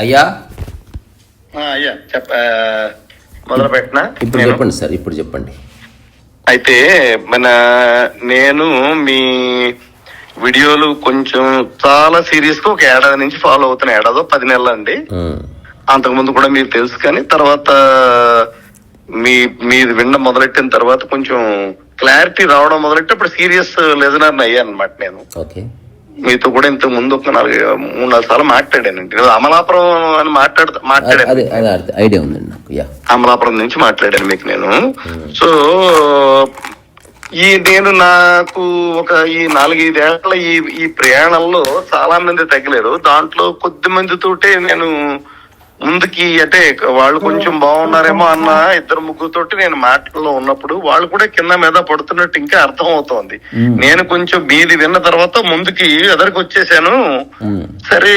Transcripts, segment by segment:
అయ్యా అయ్యా మొదలు పెట్టినా ఇప్పుడు చెప్పండి సార్, ఇప్పుడు చెప్పండి. అయితే నేను మీ వీడియోలు కొంచెం చాలా సీరియస్ గా ఒక ఏడాది నుంచి ఫాలో అవుతున్నా. ఏడాదో 10 నెలలు అండి. అంతకుముందు కూడా మీరు తెలుసు, కానీ తర్వాత మీది వినడం మొదలెట్టిన తర్వాత కొంచెం క్లారిటీ రావడం మొదలెట్టి అప్పుడు సీరియస్ లిజనర్ అయ్యాను అనమాట. నేను మీతో కూడా ఇంతకు ముందు ఒక 3-4 సార్లు మాట్లాడానండి. అమలాపురం అని మాట్లాడాను. అమలాపురం నుంచి మాట్లాడాను మీకు నేను. సో నాకు ఈ 4-5 ఏళ్ల ఈ ప్రయాణంలో చాలా మంది తగ్గలేరు. దాంట్లో కొద్ది మందితోటే నేను ముందుకి, అంటే వాళ్ళు కొంచెం బాగున్నారేమో అన్న 2-3తోటి నేను మాటల్లో ఉన్నప్పుడు వాళ్ళు కూడా కింద మీద పడుతున్నట్టు ఇంకా అర్థం అవుతోంది. నేను కొంచెం మీది విన్న తర్వాత ముందుకి ఎదరికి వచ్చేసాను. సరే,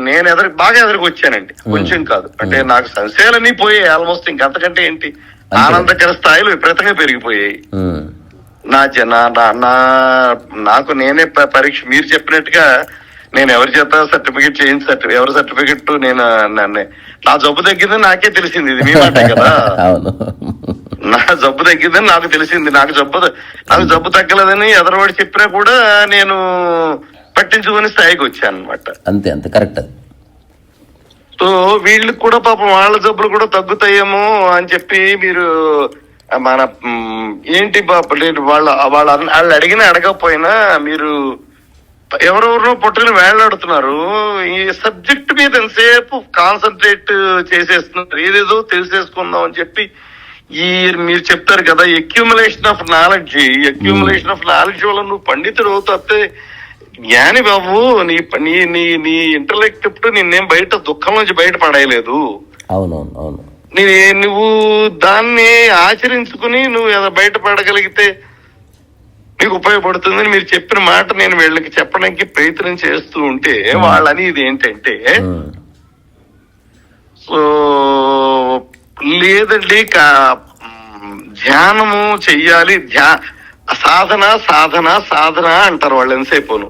నేను బాగా ఎదరికి వచ్చానండి, కొంచెం కాదు. అంటే నాకు సంశయాలన్నీ పోయాయి ఆల్మోస్ట్. ఇంకంతకంటే ఏంటి, ఆనందకర స్థాయిలో విపరీతంగా పెరిగిపోయాయి. నాకు నేనే పరీక్ష. మీరు చెప్పినట్టుగా నేను ఎవరి చేత సర్టిఫికెట్ ఎవరి సర్టిఫికెట్ నా జబ్బు తగ్గిందని నాకే తెలిసింది. ఇది మీ మాట కదా. నా జబ్బు తగ్గిందని నాకు తెలిసింది. నాకు జబ్బు తగ్గలేదని ఎదరవాడు చెప్పినా కూడా నేను పట్టించుకునే స్థాయికి వచ్చాను అనమాట. అంతే అంతే, కరెక్ట్. సో వీళ్ళకి కూడా పాపం వాళ్ళ జబ్బులు కూడా తగ్గుతాయేమో అని చెప్పి మీరు ఏంటి వాళ్ళు అడగకపోయినా మీరు ఎవరెవరినో పట్టుకుని వేళ్లాడుతున్నారు. ఈ సబ్జెక్ట్ మీద ఎంతసేపు కాన్సన్ట్రేట్ చేసేస్తున్నారు. ఏదేదో తెలిసేసుకుందాం అని చెప్పి మీరు చెప్తారు కదా, అక్యూములేషన్ ఆఫ్ నాలెడ్జ్ వల్ల నువ్వు పండితుడు అవుతే జ్ఞాని బాబు. నీ ఇంటలెక్ట్ ఇప్పుడు నిన్నేం బయట దుఃఖం నుంచి బయట పడేయలేదు. అవునవును. నువ్వు దాన్ని ఆచరించుకుని నువ్వు బయటపడగలిగితే మీకు ఉపయోగపడుతుందని మీరు చెప్పిన మాట నేను వీళ్ళకి చెప్పడానికి ప్రయత్నం చేస్తూ ఉంటే వాళ్ళని ఇది ఏంటంటే, సో లేదండి ధ్యానము చెయ్యాలి, సాధన అంటారు వాళ్ళు ఎంతసేపును.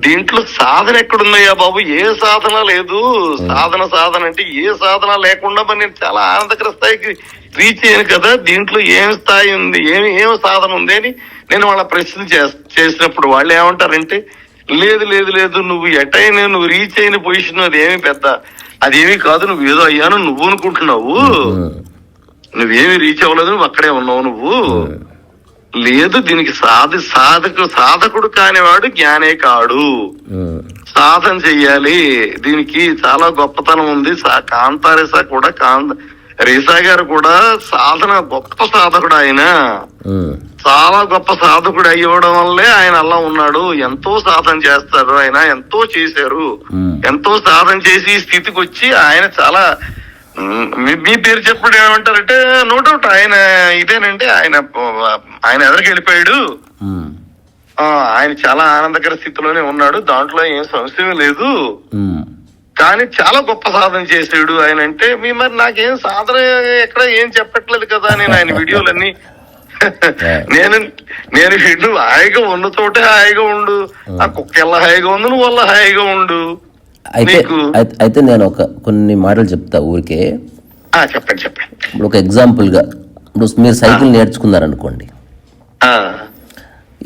దీంట్లో సాధన ఎక్కడున్నాయా బాబు? ఏ సాధన లేదు. సాధన అంటే ఏ సాధన లేకుండా నేను చాలా ఆనందకర స్థాయికి రీచ్ అయ్యాను కదా. దీంట్లో ఏం స్థాయి ఉంది, ఏం సాధన ఉంది అని నేను వాళ్ళ ప్రశ్న చేసినప్పుడు వాళ్ళు ఏమంటారంటే, లేదు నువ్వు ఎటైనా నువ్వు రీచ్ అయిన పొజిషన్ అదేమీ కాదు, నువ్వు ఏదో అయ్యాను నువ్వు అనుకుంటున్నావు, నువ్వేమి రీచ్ అవ్వలేదు, నువ్వు అక్కడే ఉన్నావు నువ్వు. లేదు, దీనికి సాధకుడు కానివాడు జ్ఞానే కాడు. సాధన చెయ్యాలి, దీనికి చాలా గొప్పతనం ఉంది. కాంతారేసా కూడా రీసా గారు కూడా సాధన గొప్ప సాధకుడు. ఆయన చాలా గొప్ప సాధకుడు అయ్యవడం వల్లే ఆయన అలా ఉన్నాడు. ఎంతో సాధన చేస్తారు, ఆయన ఎంతో చేశారు. ఎంతో సాధన చేసి ఈ స్థితికి వచ్చి ఆయన చాలా, మీ పేరు చెప్పడం ఏమంటారంటే నో డౌట్ ఆయన ఇదేనండి, ఆయన ఎదరికి వెళ్ళిపోయాడు. ఆయన చాలా ఆనందకర స్థితిలోనే ఉన్నాడు, దాంట్లో ఏం సంశయం లేదు. కానీ చాలా గొప్ప సాధన చేశాడు ఆయన అంటే, మరి నాకేం సాధన ఎక్కడ ఏం చెప్పట్లేదు కదా. నేను ఆయన వీడియోలన్నీ నేను నువ్వు హాయిగా ఉన్న చోటే హాయిగా ఉండు, ఆ కుక్క ఎలా హాయిగా ఉంది నువ్వు వల్ల హాయిగా ఉండు. అయితే నేను కొన్ని మాటలు చెప్తా ఊరికే. చెప్పండి. ఇప్పుడు ఒక ఎగ్జాంపుల్ గా, ఇప్పుడు మీరు సైకిల్ నేర్చుకున్నారనుకోండి,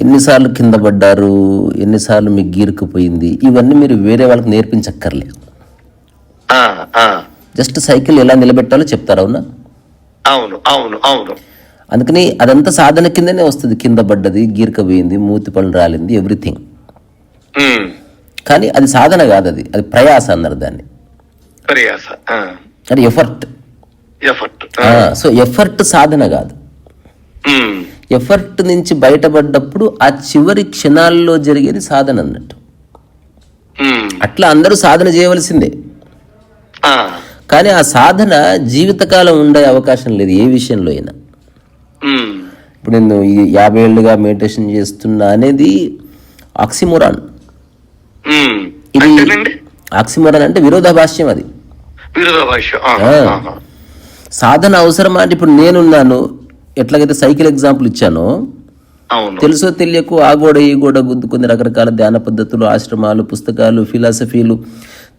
ఎన్నిసార్లు కింద పడ్డారు, ఎన్నిసార్లు మీకు గీరుకుపోయింది, ఇవన్నీ మీరు వేరే వాళ్ళకి నేర్పించక్కర్లేదు. జస్ట్ సైకిల్ ఎలా నిలబెట్టాలో చెప్తారు. అవునా? అవును. అందుకని అదంతా సాధన కిందనే వస్తుంది. కింద పడ్డది, గీరకపోయింది, మూతి పళ్ళు రాలింది, ఎవ్రీథింగ్. కానీ అది సాధన కాదు, అది ప్రయాస అన్నారు దాన్ని. అది ఎఫర్ట్. సో ఎఫర్ట్ సాధన కాదు. ఎఫర్ట్ నుంచి బయటపడ్డప్పుడు ఆ చివరి క్షణాల్లో జరిగేది సాధన అన్నట్టు. అట్లా అందరూ సాధన చేయవలసిందే. కానీ ఆ సాధన జీవితకాలం ఉండే అవకాశం లేదు ఏ విషయంలో అయినా. ఇప్పుడు నేను ఈ 50 ఏళ్ళుగా మెడిటేషన్ చేస్తున్నా అనేది ఆక్సిమోరాన్. ఇది ఆక్సిమోరాన్ అంటే విరోధాభాష్యం. అది సాధన అవసరమా అంటే, ఇప్పుడు నేనున్నాను, ఎట్లాగైతే సైకిల్ ఎగ్జాంపుల్ ఇచ్చానో, తెలుసో తెలియకు ఆ గోడ ఈ గోడ గుద్దుకుని రకరకాల ధ్యాన పద్ధతులు, ఆశ్రమాలు, పుస్తకాలు, ఫిలాసఫీలు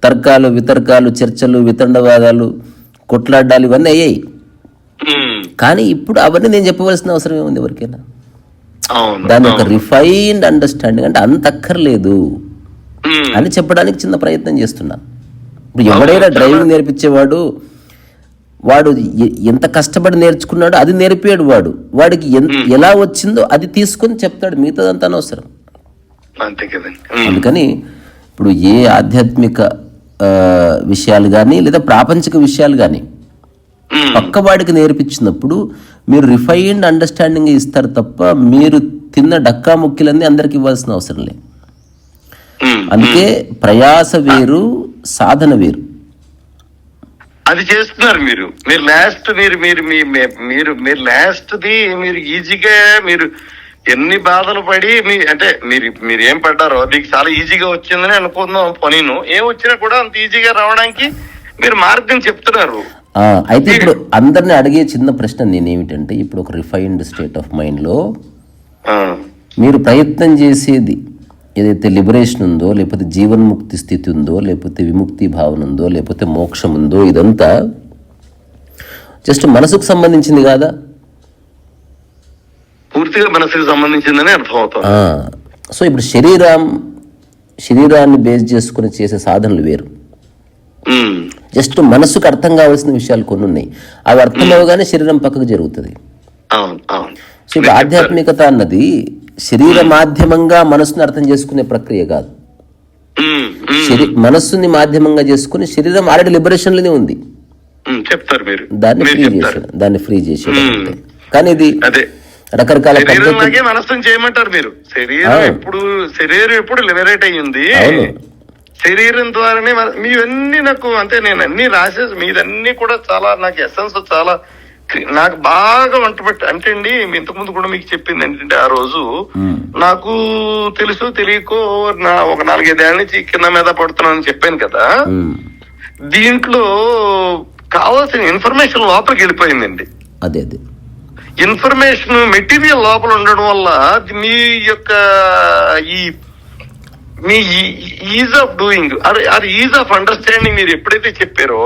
తర్కాలు, వితర్కాలు, చర్చలు, వితండవాదాలు, కొట్లాడ్డాలు ఇవన్నీ అయ్యాయి. కానీ ఇప్పుడు అవన్నీ నేను చెప్పవలసిన అవసరం ఏముంది ఎవరికైనా? దాని ఒక రిఫైన్డ్ అండర్స్టాండింగ్ అంటే అంత అక్కర్లేదు అని చెప్పడానికి చిన్న ప్రయత్నం చేస్తున్నా. ఇప్పుడు ఎవడైనా డ్రైవింగ్ నేర్పించేవాడు, వాడు ఎంత కష్టపడి నేర్చుకున్నాడో అది నేర్పాడు, వాడికి ఎలా వచ్చిందో అది తీసుకొని చెప్తాడు, మిగతాదంతా అనవసరం. అందుకని ఇప్పుడు ఏ ఆధ్యాత్మిక విషయాలు కానీ లేదా ప్రాపంచిక విషయాలు కానీ పక్కవాడికి నేర్పించినప్పుడు మీరు రిఫైన్డ్ అండర్స్టాండింగ్ ఇస్తారు తప్ప మీరు తిన్న డక్కా ముక్కిలన్నీ అందరికి ఇవ్వాల్సిన అవసరం లేదు. అందుకే ప్రయాస వేరు, సాధన వేరు. అది చేస్తున్నారు మీరు లాస్ట్ మీరు లాస్ట్ది మీరు ఈజీగా మీరు ఎన్ని బాధలు పడి అంటే మీరు ఏం పడ్డారో మీకు చాలా ఈజీగా వచ్చిందని అనుకుందాం. పనిను ఏం వచ్చినా కూడా అంత ఈజీగా రావడానికి మీరు మార్గం చెప్తున్నారు. అయితే ఇప్పుడు అందరిని అడిగే చిన్న ప్రశ్న నేనేమిటంటే, ఇప్పుడు ఒక రిఫైన్డ్ స్టేట్ ఆఫ్ మైండ్లో మీరు ప్రయత్నం చేసేది ఏదైతే లిబరేషన్ ఉందో, లేకపోతే జీవన్ముక్తి స్థితి ఉందో, లేకపోతే విముక్తి భావన ఉందో, లేకపోతే మోక్షం ఉందో, ఇదంతా జస్ట్ మనసుకు సంబంధించింది కాదా? పూర్తిగా మనసుకు సంబంధించిందని అర్థమవుతుంది. సో ఇప్పుడు శరీరాన్ని బేస్ చేసుకుని చేసే సాధనలు వేరు. జస్ట్ మనసుకు అర్థం కావాల్సిన విషయాలు కొన్ని ఉన్నాయి, అవి అర్థం అవగానే శరీరం పక్కకు జరుగుతుంది. సో ఇప్పుడు ఆధ్యాత్మికత అన్నది శరీర మాధ్యమంగా మనసుని అర్థం చేసుకునే ప్రక్రియ కాదు. మనస్సుని మాధ్యమంగా చేసుకుని శరీరం ఆల్రెడీ లిబరేషన్లోనే ఉంది, చెప్తారు మీరు, దాన్ని ఫ్రీ చేసేది. కానీ ఇది రకరకాల మనస్సుని చేయమంటారు మీరు. శరీరం ఎప్పుడు లిబరేట్ అయ్యింది, శరీరం ద్వారానే మీవన్నీ నాకు అంటే నేను అన్ని రాసేసి మీదన్నీ కూడా చాలా నాకు ఎసెన్స్ చాలా నాకు బాగా వంటపెట్టి అంటే అండి. ఇంతకు ముందు కూడా మీకు చెప్పింది ఏంటంటే, ఆ రోజు నాకు తెలుసు తెలియకో ఒక 4-5 ఏళ్ళ నుంచి కింద మీద పడుతున్నానని చెప్పాను కదా. దీంట్లో కావాల్సిన ఇన్ఫర్మేషన్ లోపలికి వెళ్ళిపోయిందండి. అదే ఇన్ఫర్మేషన్ మెటీరియల్ లోపల ఉండడం వల్ల మీ యొక్క మీ ఈజ్ ఆఫ్ డూయింగ్ అది ఈజ్ ఆఫ్ అండర్స్టాండింగ్ మీరు ఎప్పుడైతే చెప్పారో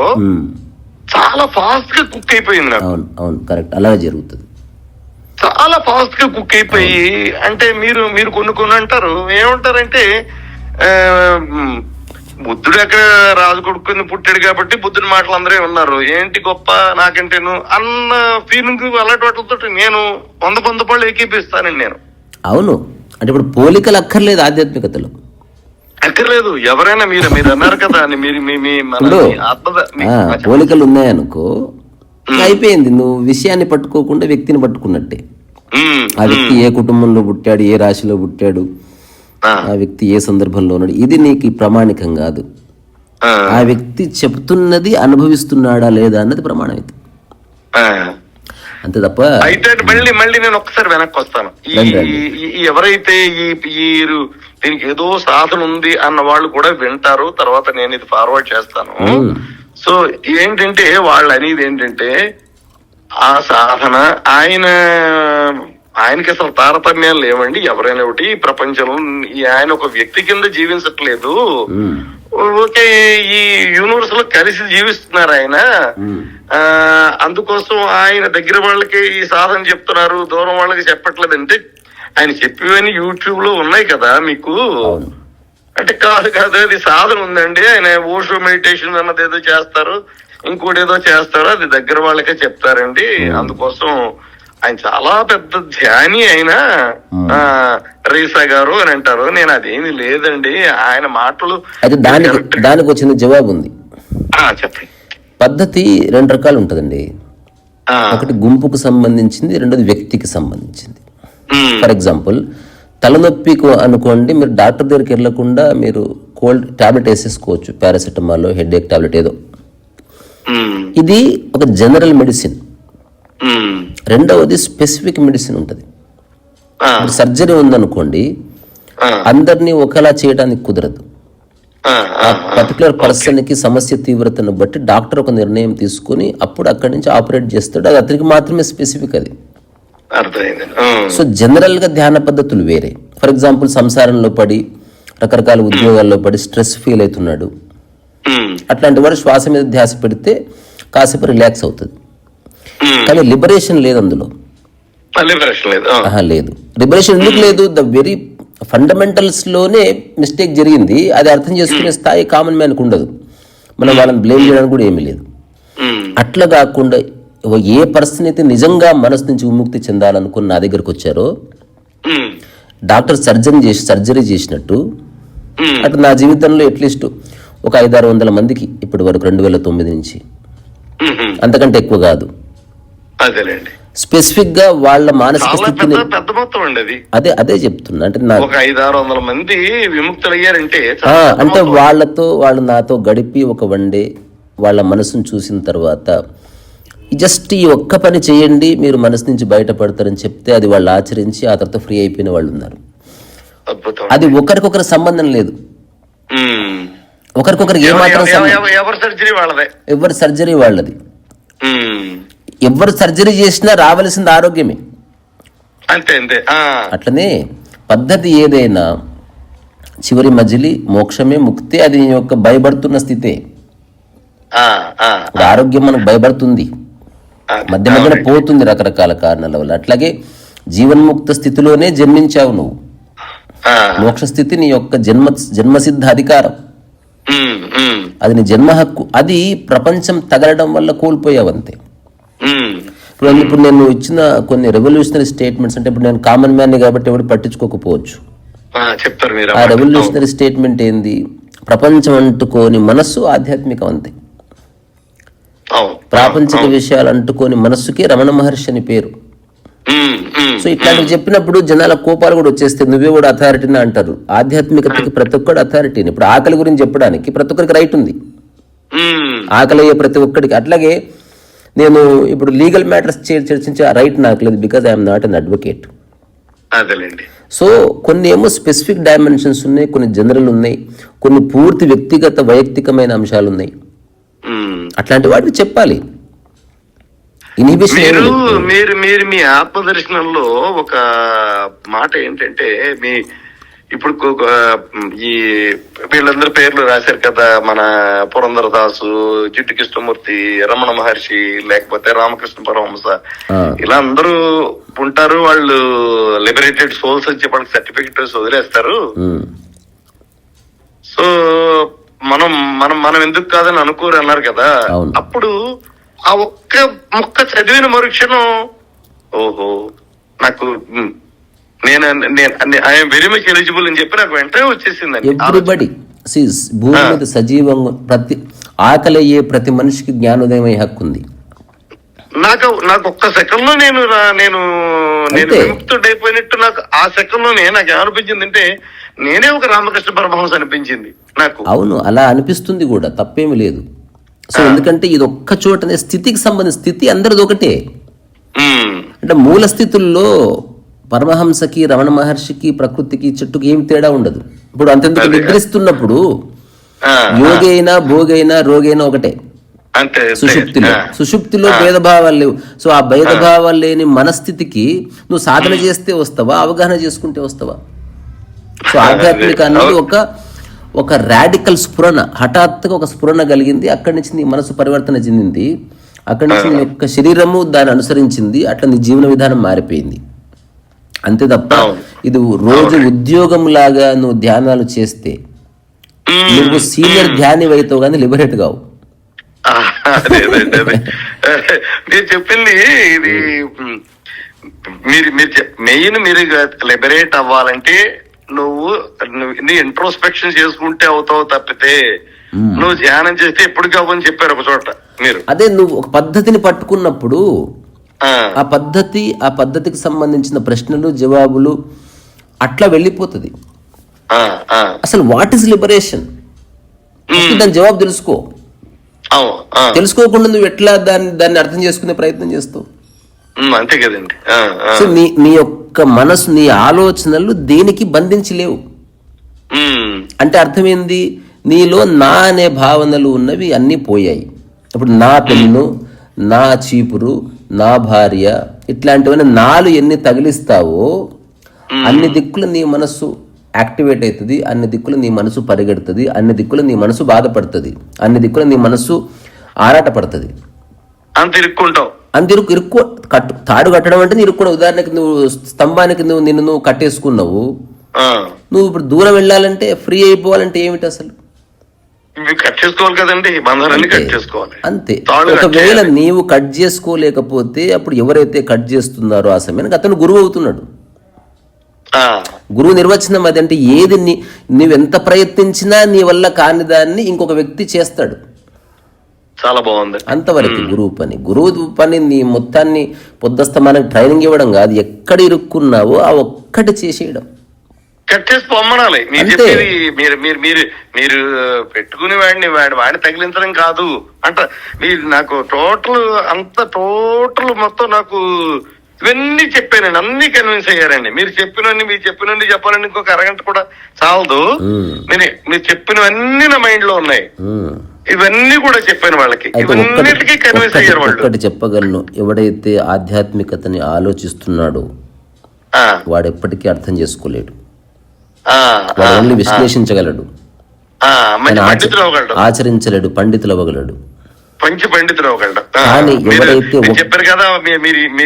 చాలా ఫాస్ట్ గా కుక్ అయిపోయింది నాకు. అవును కరెక్ట్, అలాగే జరుగుతుంది. చాలా ఫాస్ట్ గా కుక్ అయిపోయి అంటే మీరు కొన్ని అంటారు, ఏమంటారంటే బుద్ధుడు ఎక్కడ రాజు కొడుకుని పుట్టాడు కాబట్టి బుద్ధుడి మాటలు అందరే ఉన్నారు, ఏంటి గొప్ప నాకంటేను అన్న ఫీలింగ్ అలాంటి వాటితో నేను 100 పళ్ళు ఏకీపిస్తానండి నేను. అవును, అంటే ఇప్పుడు పోలికలు అక్కర్లేదు ఆధ్యాత్మికతలో, అక్కర్లేదు. ఎవరైనా మీరు అన్నారు కదా పోలికలు ఉన్నాయనుకో అయిపోయింది, నువ్వు విషయాన్ని పట్టుకోకుండా వ్యక్తిని పట్టుకున్నట్టే. ఆ వ్యక్తి ఏ కుటుంబంలో పుట్టాడు, ఏ రాశిలో పుట్టాడు, ఆ వ్యక్తి ఏ సందర్భంలో ఉన్నాడు, ఇది నీకు ప్రామాణికం కాదు. ఆ వ్యక్తి చెప్తున్నది అనుభవిస్తున్నాడా లేదా అన్నది ప్రమాణం అయితే అంతే తప్ప. అయితే మళ్ళీ నేను ఒక్కసారి వెనక్కి వస్తాను. ఎవరైతే దీనికి ఏదో సాధన ఉంది అన్న వాళ్ళు కూడా వింటారు, తర్వాత నేను ఇది ఫార్వర్డ్ చేస్తాను. సో ఏంటంటే వాళ్ళు అనేది ఏంటంటే, ఆ సాధన ఆయనకి అసలు తారతమ్యాలు లేవండి. ఎవరైనా ఒకటి ప్రపంచంలో ఆయన ఒక వ్యక్తి కింద జీవించట్లేదు, ఓకే ఈ యూనివర్స్ లో కలిసి జీవిస్తున్నారు ఆయన. అందుకోసం ఆయన దగ్గర వాళ్ళకి ఈ సాధన చెప్తున్నారు, దూరం వాళ్ళకి చెప్పట్లేదు. అంటే ఆయన చెప్పేవన్నీ యూట్యూబ్ లో ఉన్నాయి కదా మీకు. అంటే కాదు అది సాధన ఉందండి, ఆయన ఓషో మెడిటేషన్ అన్నది ఏదో చేస్తారు, ఇంకోటి ఏదో చేస్తారు, అది దగ్గర వాళ్ళకే చెప్తారండి. అందుకోసం ఆయన చాలా పెద్ద ధ్యాని అయినా రీసా గారు అని అంటారు. నేను అదేమి లేదండి ఆయన మాటలు. అయితే దానికి వచ్చిన జవాబు ఉంది, చెప్పండి. పద్ధతి 2 రకాలు ఉంటదండి. ఒకటి గుంపుకు సంబంధించింది, రెండోది వ్యక్తికి సంబంధించింది. ఫర్ ఎగ్జాంపుల్ తలనొప్పికి అనుకోండి, మీరు డాక్టర్ దగ్గరికి వెళ్ళకుండా మీరు కోల్డ్ టాబ్లెట్ వేసేసుకోవచ్చు, పారాసెటమాల్, హెడేక్ టాబ్లెట్ ఏదో. ఇది ఒక జనరల్ మెడిసిన్. రెండవది స్పెసిఫిక్ మెడిసిన్ ఉంటుంది. సర్జరీ ఉందనుకోండి, అందరినీ ఒకలా చేయడానికి కుదరదు. పర్టికులర్ పర్సన్ కి సమస్య తీవ్రతను బట్టి డాక్టర్ ఒక నిర్ణయం తీసుకుని అప్పుడు అక్కడి నుంచి ఆపరేట్ చేస్తాడు. అది అతనికి మాత్రమే స్పెసిఫిక్ అది. సో జనరల్ గా ధ్యాన పద్ధతులు వేరే. ఫర్ ఎగ్జాంపుల్ సంసారంలో పడి రకరకాల ఉద్యోగాల్లో పడి స్ట్రెస్ ఫీల్ అవుతున్నాడు, అట్లాంటి వాడు శ్వాస మీద ధ్యాస పెడితే కాసేపు రిలాక్స్ అవుతుంది. కానీ లిబరేషన్ లేదు అందులో. లేదు. లిబరేషన్ ఎందుకు లేదు? ద వెరీ ఫండమెంటల్స్ లోనే మిస్టేక్ జరిగింది. అది అర్థం చేసుకునే స్థాయి కామన్ మ్యాన్కి ఉండదు. మనం వాళ్ళని బ్లేమ్ చేయడానికి కూడా ఏమీ లేదు. అట్లా కాకుండా ఏ పర్సన్ అయితే నిజంగా మనసు నుంచి విముక్తి చెందాలనుకుని నా దగ్గరకు వచ్చారో, డాక్టర్ సర్జరీ చేసినట్టు అటు నా జీవితంలో అట్లీస్ట్ ఒక 500-600 మందికి ఇప్పటి వరకు 2009 నుంచి, అంతకంటే ఎక్కువ కాదు, స్పెసిఫిక్ గా వాళ్ళ మానసిక స్థితిని అదే చెప్తున్నా. అంటే 500-600 మంది విముక్తులయ్యారంటే అంటే వాళ్ళు నాతో గడిపి ఒక వన్ డే వాళ్ళ మనసును చూసిన తర్వాత జస్ట్ ఈ ఒక్క పని చేయండి మీరు మనసు నుంచి బయటపడతారని చెప్తే అది వాళ్ళు ఆచరించి ఆ తర్వాత ఫ్రీ అయిపోయిన వాళ్ళు ఉన్నారు. అది ఒకరికొకరి సంబంధం లేదు. ఒకరికొకరికి ఏమాత్రం ఎవరి సర్జరీ వాళ్ళది. ఎవరు సర్జరీ చేసినా రావలసింది ఆరోగ్యమే. అట్లనే పద్ధతి ఏదైనా చివరి మజిలి మోక్షమే ముక్తి. అది నీ యొక్క భయపడుతున్న స్థితే. ఆరోగ్యం మనకు భయపడుతుంది, మధ్య మధ్యన పోతుంది రకరకాల కారణాల వల్ల. అట్లాగే జీవన్ముక్త స్థితిలోనే జన్మించావు నువ్వు. మోక్ష స్థితి నీ యొక్క జన్మసిద్ధ అధికారం, అది నీ జన్మ హక్కు. అది ప్రపంచం తగలడం వల్ల కోల్పోయావంతే. ఇప్పుడు నేను ఇచ్చిన కొన్ని రెవల్యూషనరీ స్టేట్మెంట్స్, అంటే ఇప్పుడు నేను కామన్ మ్యాన్ కాబట్టి ఎవరు పట్టించుకోకపోవచ్చు. ఆ రెవల్యూషనరీ స్టేట్మెంట్ ఏంది? ప్రపంచం అంటుకోని మనస్సు ఆధ్యాత్మికం అంతే. ప్రాపంచిక విషయాలు అంటుకోని మనస్సుకి రమణ మహర్షి అని పేరు. సో ఇట్లాంటివి చెప్పినప్పుడు జనాల కోపాలు కూడా వచ్చేస్తే నువ్వే కూడా అథారిటీని అంటారు. ఆధ్యాత్మికతకి ప్రతి ఒక్కడు అథారిటీని. ఇప్పుడు ఆకలి గురించి చెప్పడానికి ప్రతి ఒక్కరికి రైట్ ఉంది, ఆకలి అయ్యే ప్రతి ఒక్కడికి. అట్లాగే నేను ఇప్పుడు లీగల్ మ్యాటర్స్ చర్చించే ఆ రైట్ నాకు లేదు, because I'm not an advocate. So కొన్ని ఏమో స్పెసిఫిక్ డైమెన్షన్స్ ఉన్నాయి, కొన్ని జనరల్ ఉన్నాయి, కొన్ని పూర్తి వ్యక్తిగత వైయక్తికమైన అంశాలు ఉన్నాయి. అట్లాంటి వాటిని చెప్పాలి. మీరు మీ ఆత్మదర్శనంలో ఒక మాట ఏంటంటే, మీ ఇప్పుడు ఈ వీళ్ళందరి పేర్లు రాశారు కదా, మన పురంధరదాసు, జిడ్డు కృష్ణమూర్తి, రమణ మహర్షి, లేకపోతే రామకృష్ణ పరమహంస, ఇలా అందరూ ఉంటారు. వాళ్ళు లిబరేటెడ్ సోల్స్ అని చెప్పి వాళ్ళకి సర్టిఫికెట్ వదిలేస్తారు. సో మనం మనం మనం ఎందుకు కాదని అనుకోరు అన్నారు కదా. అప్పుడు ఆ ఒక్క ముక్క చదివిన మరుక్షణం ఓహో నాకు ఐఎమ్ వెరీ మచ్ ఎలిజిబుల్ అని చెప్పి నాకు వెంటనే వచ్చేసిందండి. ఎవ్రీబడి భూమి మీద సజీవంగా ప్రతి ఆకలి అయ్యే ప్రతి మనిషికి జ్ఞానోదయం అయ్యే హక్కు ఉంది. నాకు ఒక్క సెకండ్ లో నేను విముక్తుడైపోయినట్టు నాకు ఆ సెకండ్ లోనే నాకు ఏమనిపించింది అంటే నేనే ఒక రామకృష్ణ పరమహంస అనిపించింది నాకు. అవును, అలా అనిపిస్తుంది కూడా, తప్పేమి లేదు. సో ఎందుకంటే ఇది ఒక్క చోటనే స్థితికి సంబంధించిన స్థితి అందరిది ఒకటే. అంటే మూల స్థితుల్లో పరమహంసకి, రమణ మహర్షికి, ప్రకృతికి, చెట్టుకి ఏమి తేడా ఉండదు. ఇప్పుడు అంతెందుకు నిద్రిస్తున్నప్పుడు యోగి అయినా, భోగి అయినా, రోగి అయినా ఒకటే. సుషుప్తిలో భేదభావాలు లేవు. సో ఆ భేదభావాలు లేని మనస్థితికి నువ్వు సాధన చేస్తే వస్తావా, అవగాహన చేసుకుంటే వస్తావా? సో ఆధ్యాత్మిక అన్నది ఒక రాడికల్ స్ఫురణ, హఠాత్తుగా ఒక స్ఫురణ కలిగింది. అక్కడి నుంచి నీ మనసు పరివర్తన చెందింది. అక్కడి నుంచి నీ యొక్క శరీరము దాన్ని అనుసరించింది. అట్లా నీ జీవన విధానం మారిపోయింది. అంతే తప్ప ఇది రోజు ఉద్యోగం లాగా నువ్వు ధ్యానాలు చేస్తే నువ్వు సీనియర్ ధ్యాని అవుతావు కానీ లిబరేట్ కావు. మీరు చెప్పింది ఇది మెయిన్. మీరు లిబరేట్ అవ్వాలంటే నువ్వు నీ ఇంట్రోస్పెక్షన్ చేసుకుంటే అవుతావు తప్పితే నువ్వు ధ్యానం చేస్తే ఎప్పుడు కావని చెప్పారు ఒక చోట మీరు. అదే నువ్వు ఒక పద్ధతిని పట్టుకున్నప్పుడు ఆ పద్ధతికి సంబంధించిన ప్రశ్నలు, జవాబులు అట్లా వెళ్ళిపోతుంది. అసలు వాట్ ఈస్ లిబరేషన్, దాని జవాబు తెలుసుకో. తెలుసుకోకుండా నువ్వు ఎట్లా దాన్ని అర్థం చేసుకునే ప్రయత్నం చేస్తావు? అంతే కదండి. సో నీ యొక్క మనసు, నీ ఆలోచనలు దేనికి బంధించి లేవు. అంటే అర్థమైంది, నీలో నా అనే భావనలు ఉన్నవి అన్నీ పోయాయి. ఇప్పుడు నా పెన్ను, నా చీపురు, నా భార్య, ఇట్లాంటివన్నీ నాలు ఎన్ని తగిలిస్తావో అన్ని దిక్కులు నీ మనస్సు యాక్టివేట్ అవుతుంది, అన్ని దిక్కులు నీ మనసు పరిగెడుతుంది, అన్ని దిక్కులు నీ మనసు బాధపడుతుంది, అన్ని దిక్కులు నీ మనసు ఆరాటపడుతుంది. అంత ఇరుక్కుంటావు, అంత ఇరుక్కు తాడు కట్టడం అంటే నీ ఇరుక్కు. ఉదాహరణకి నువ్వు స్తంభానికి నిన్ను కట్టేసుకున్నావు, నువ్వు ఇప్పుడు దూరం వెళ్ళాలంటే ఫ్రీ అయిపోవాలంటే ఏమిటి అసలు? కట్ చేసుకోవాలి కదండి, బంధాలన్నీ కట్ చేసుకోవాలి అంతే. ఒకవేళ నీవు కట్ చేసుకోలేకపోతే అప్పుడు ఎవరైతే కట్ చేస్తున్నారో ఆ సమయానికి అతను గురువు అవుతున్నాడు. గురువు నిర్వచనం అది. అంటే ఏది నువ్వెంత ప్రయత్నించినా నీ వల్ల కాని దాన్ని ఇంకొక వ్యక్తి చేస్తాడు. చాలా బాగుంది. అంతవరకు గురువు పని నీ మొత్తాన్ని పొద్దస్తమానికి ట్రైనింగ్ ఇవ్వడం కాదు, ఎక్కడ ఇరుక్కున్నావో ఆ ఒక్కటి చేసేయడం. కట్ చేసి పొమ్మనాలి. మీరు చెప్పేది మీరు పెట్టుకుని వాడిని తగిలించడం కాదు అంట. మీరు నాకు టోటల్ మొత్తం నాకు ఇవన్నీ చెప్పానండి, అన్ని కన్విన్స్ అయ్యారండి. మీరు చెప్పినన్ని చెప్పాలండి ఇంకొక అరగంట కూడా చాలదు. మీరు చెప్పినవన్నీ నా మైండ్ లో ఉన్నాయి, ఇవన్నీ కూడా చెప్పాను వాళ్ళకి, ఇవన్నిటికీ కన్విన్స్ అయ్యారు వాళ్ళు. ఒకటి చెప్పగలను, ఎవడైతే ఆధ్యాత్మికతని ఆలోచిస్తున్నాడో వాడు ఎప్పటికీ అర్థం చేసుకోలేడు, వాడు విశ్లేషించగలడు, ఆచరించలేడు, పండితులు అవ్వగలడు, మంచి పండితులు అవ్వగలడు. చెప్పారు కదా,